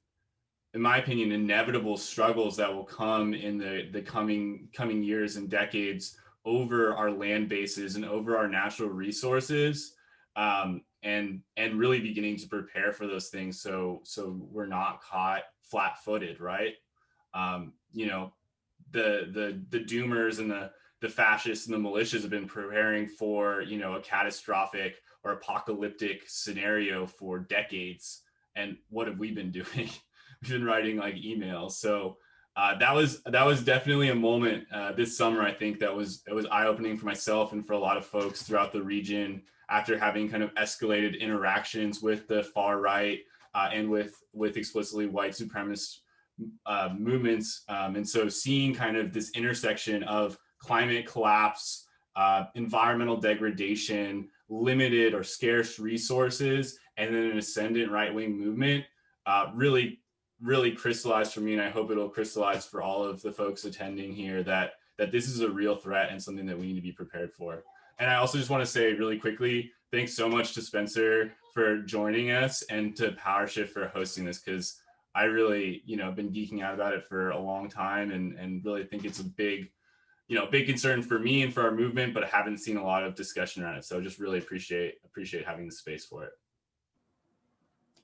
in my opinion, inevitable struggles that will come in the coming years and decades over our land bases and over our natural resources, and really beginning to prepare for those things so we're not caught flat-footed, right? The doomers and the fascists and the militias have been preparing for, a catastrophic or apocalyptic scenario for decades. And what have we been doing? We've been writing like emails. So that was definitely a moment this summer, I think, that was eye-opening for myself and for a lot of folks throughout the region, after having kind of escalated interactions with the far right and with explicitly white supremacist movements. And so seeing kind of this intersection of climate collapse, environmental degradation, limited or scarce resources, and then an ascendant right-wing movement really crystallized for me, and I hope it'll crystallize for all of the folks attending here, that this is a real threat and something that we need to be prepared for. And I also just want to say really quickly, thanks so much to Spencer for joining us, and to PowerShift for hosting this, because I really, been geeking out about it for a long time, and really think it's a big concern for me and for our movement, but I haven't seen a lot of discussion around it. So just really appreciate having the space for it.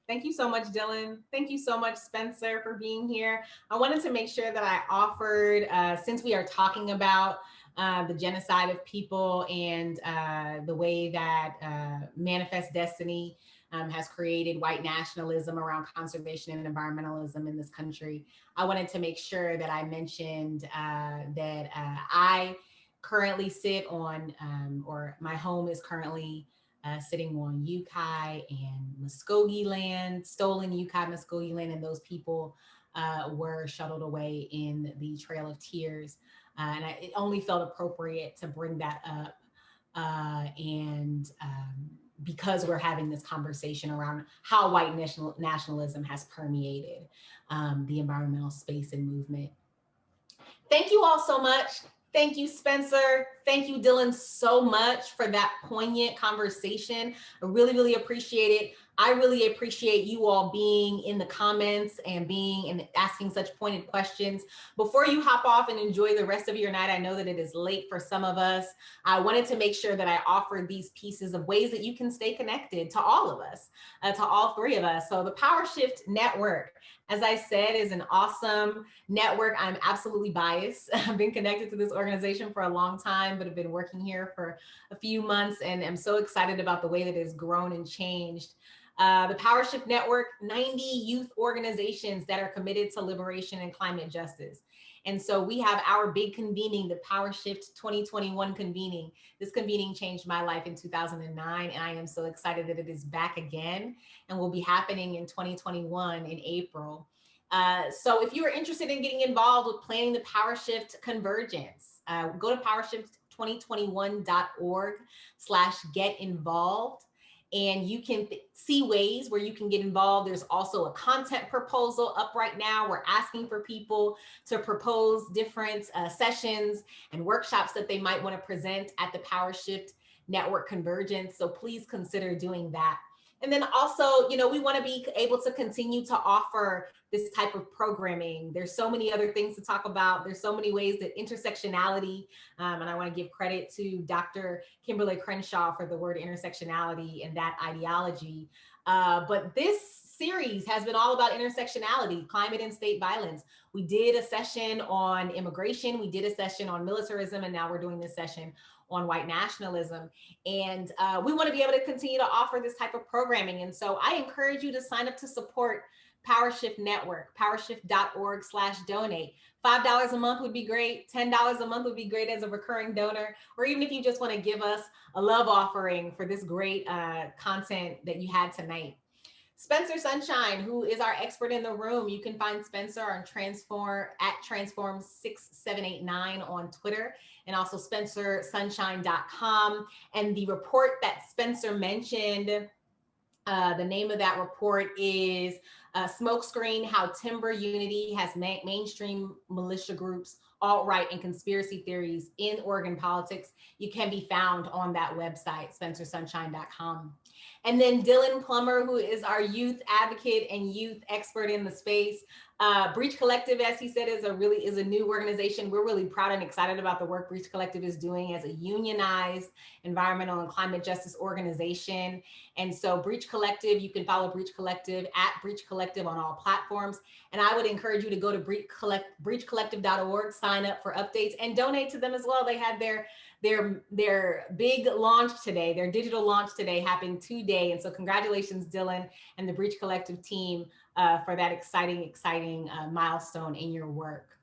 Thank you so much, Dylan. Thank you so much, Spencer, for being here. I wanted to make sure that I offered, since we are talking about the genocide of people and the way that Manifest Destiny has created white nationalism around conservation and environmentalism in this country, I wanted to make sure that I mentioned that I currently sit on, or my home is currently sitting on Yukai and Muskogee land, stolen Yukai, Muskogee land, and those people were shuttled away in the Trail of Tears. It only felt appropriate to bring that up. Because we're having this conversation around how white nationalism has permeated the environmental space and movement. Thank you all so much. Thank you, Spencer. Thank you, Dylan, so much for that poignant conversation. I really, really appreciate it. I really appreciate you all being in the comments and asking such pointed questions. Before you hop off and enjoy the rest of your night, I know that it is late for some of us. I wanted to make sure that I offered these pieces of ways that you can stay connected to all of us, to all three of us. So the Power Shift Network, as I said, is an awesome network. I'm absolutely biased. I've been connected to this organization for a long time, but have been working here for a few months, and I'm so excited about the way that it has grown and changed. The Power Shift Network, 90 youth organizations that are committed to liberation and climate justice. And so we have our big convening, the Power Shift 2021 convening. This convening changed my life in 2009, and I am so excited that it is back again and will be happening in 2021 in April. So if you are interested in getting involved with planning the Power Shift Convergence, go to powershift2021.org/get involved. And you can see ways where you can get involved. There's also a content proposal up right now. We're asking for people to propose different sessions and workshops that they might want to present at the Power Shift Network Convergence. So please consider doing that. And then also, you know, we want to be able to continue to offer this type of programming. There's so many other things to talk about. There's so many ways that intersectionality, and I want to give credit to Dr. Kimberly Crenshaw for the word intersectionality and that ideology. But this series has been all about intersectionality, climate and state violence. We did a session on immigration. We did a session on militarism, and now we're doing this session on white nationalism. And we want to be able to continue to offer this type of programming. And so I encourage you to sign up to support Power Shift Network, powershift.org/donate. $5 a month would be great. $10 a month would be great as a recurring donor, or even if you just want to give us a love offering for this great content that you had tonight. Spencer Sunshine, who is our expert in the room. You can find Spencer on Transform6789 on Twitter, and also spencersunshine.com. And the report that Spencer mentioned, the name of that report is Smokescreen: How Timber Unity Has Mainstream Militia Groups, Alt-Right, and Conspiracy Theories in Oregon Politics. You can be found on that website, spencersunshine.com. And then Dylan Plummer, who is our youth advocate and youth expert in the space. Breach Collective, as he said, is a new organization. We're really proud and excited about the work Breach Collective is doing as a unionized environmental and climate justice organization. And so Breach Collective, you can follow Breach Collective at Breach Collective on all platforms. And I would encourage you to go to breachcollective.org, sign up for updates, and donate to them as well. They had their big launch today, their digital launch today, happened today. And so congratulations, Dylan and the Breach Collective team for that exciting milestone in your work.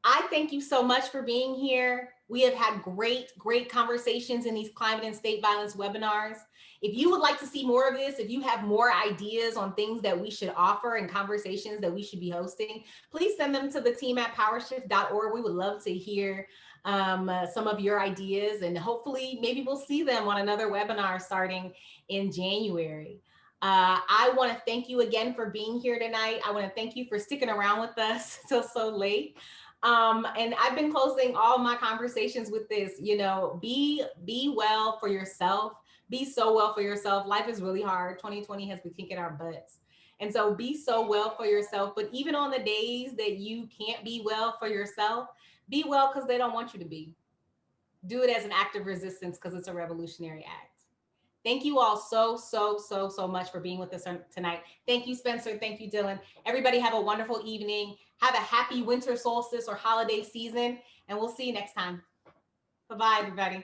I thank you so much for being here. We have had great conversations in these climate and state violence webinars. If you would like to see more of this, if you have more ideas on things that we should offer and conversations that we should be hosting, please send them to the team at powershift.org. We would love to hear some of your ideas, and hopefully maybe we'll see them on another webinar starting in January. I want to thank you again for being here tonight. I want to thank you for sticking around with us till so late. And I've been closing all my conversations with this, you know, be well for yourself, be so well for yourself. Life is really hard. 2020 has been kicking our butts. And so be so well for yourself. But even on the days that you can't be well for yourself, be well because they don't want you to be. Do it as an act of resistance because it's a revolutionary act. Thank you all so much for being with us tonight. Thank you, Spencer. Thank you, Dylan. Everybody have a wonderful evening. Have a happy winter solstice or holiday season, and we'll see you next time. Bye-bye, everybody.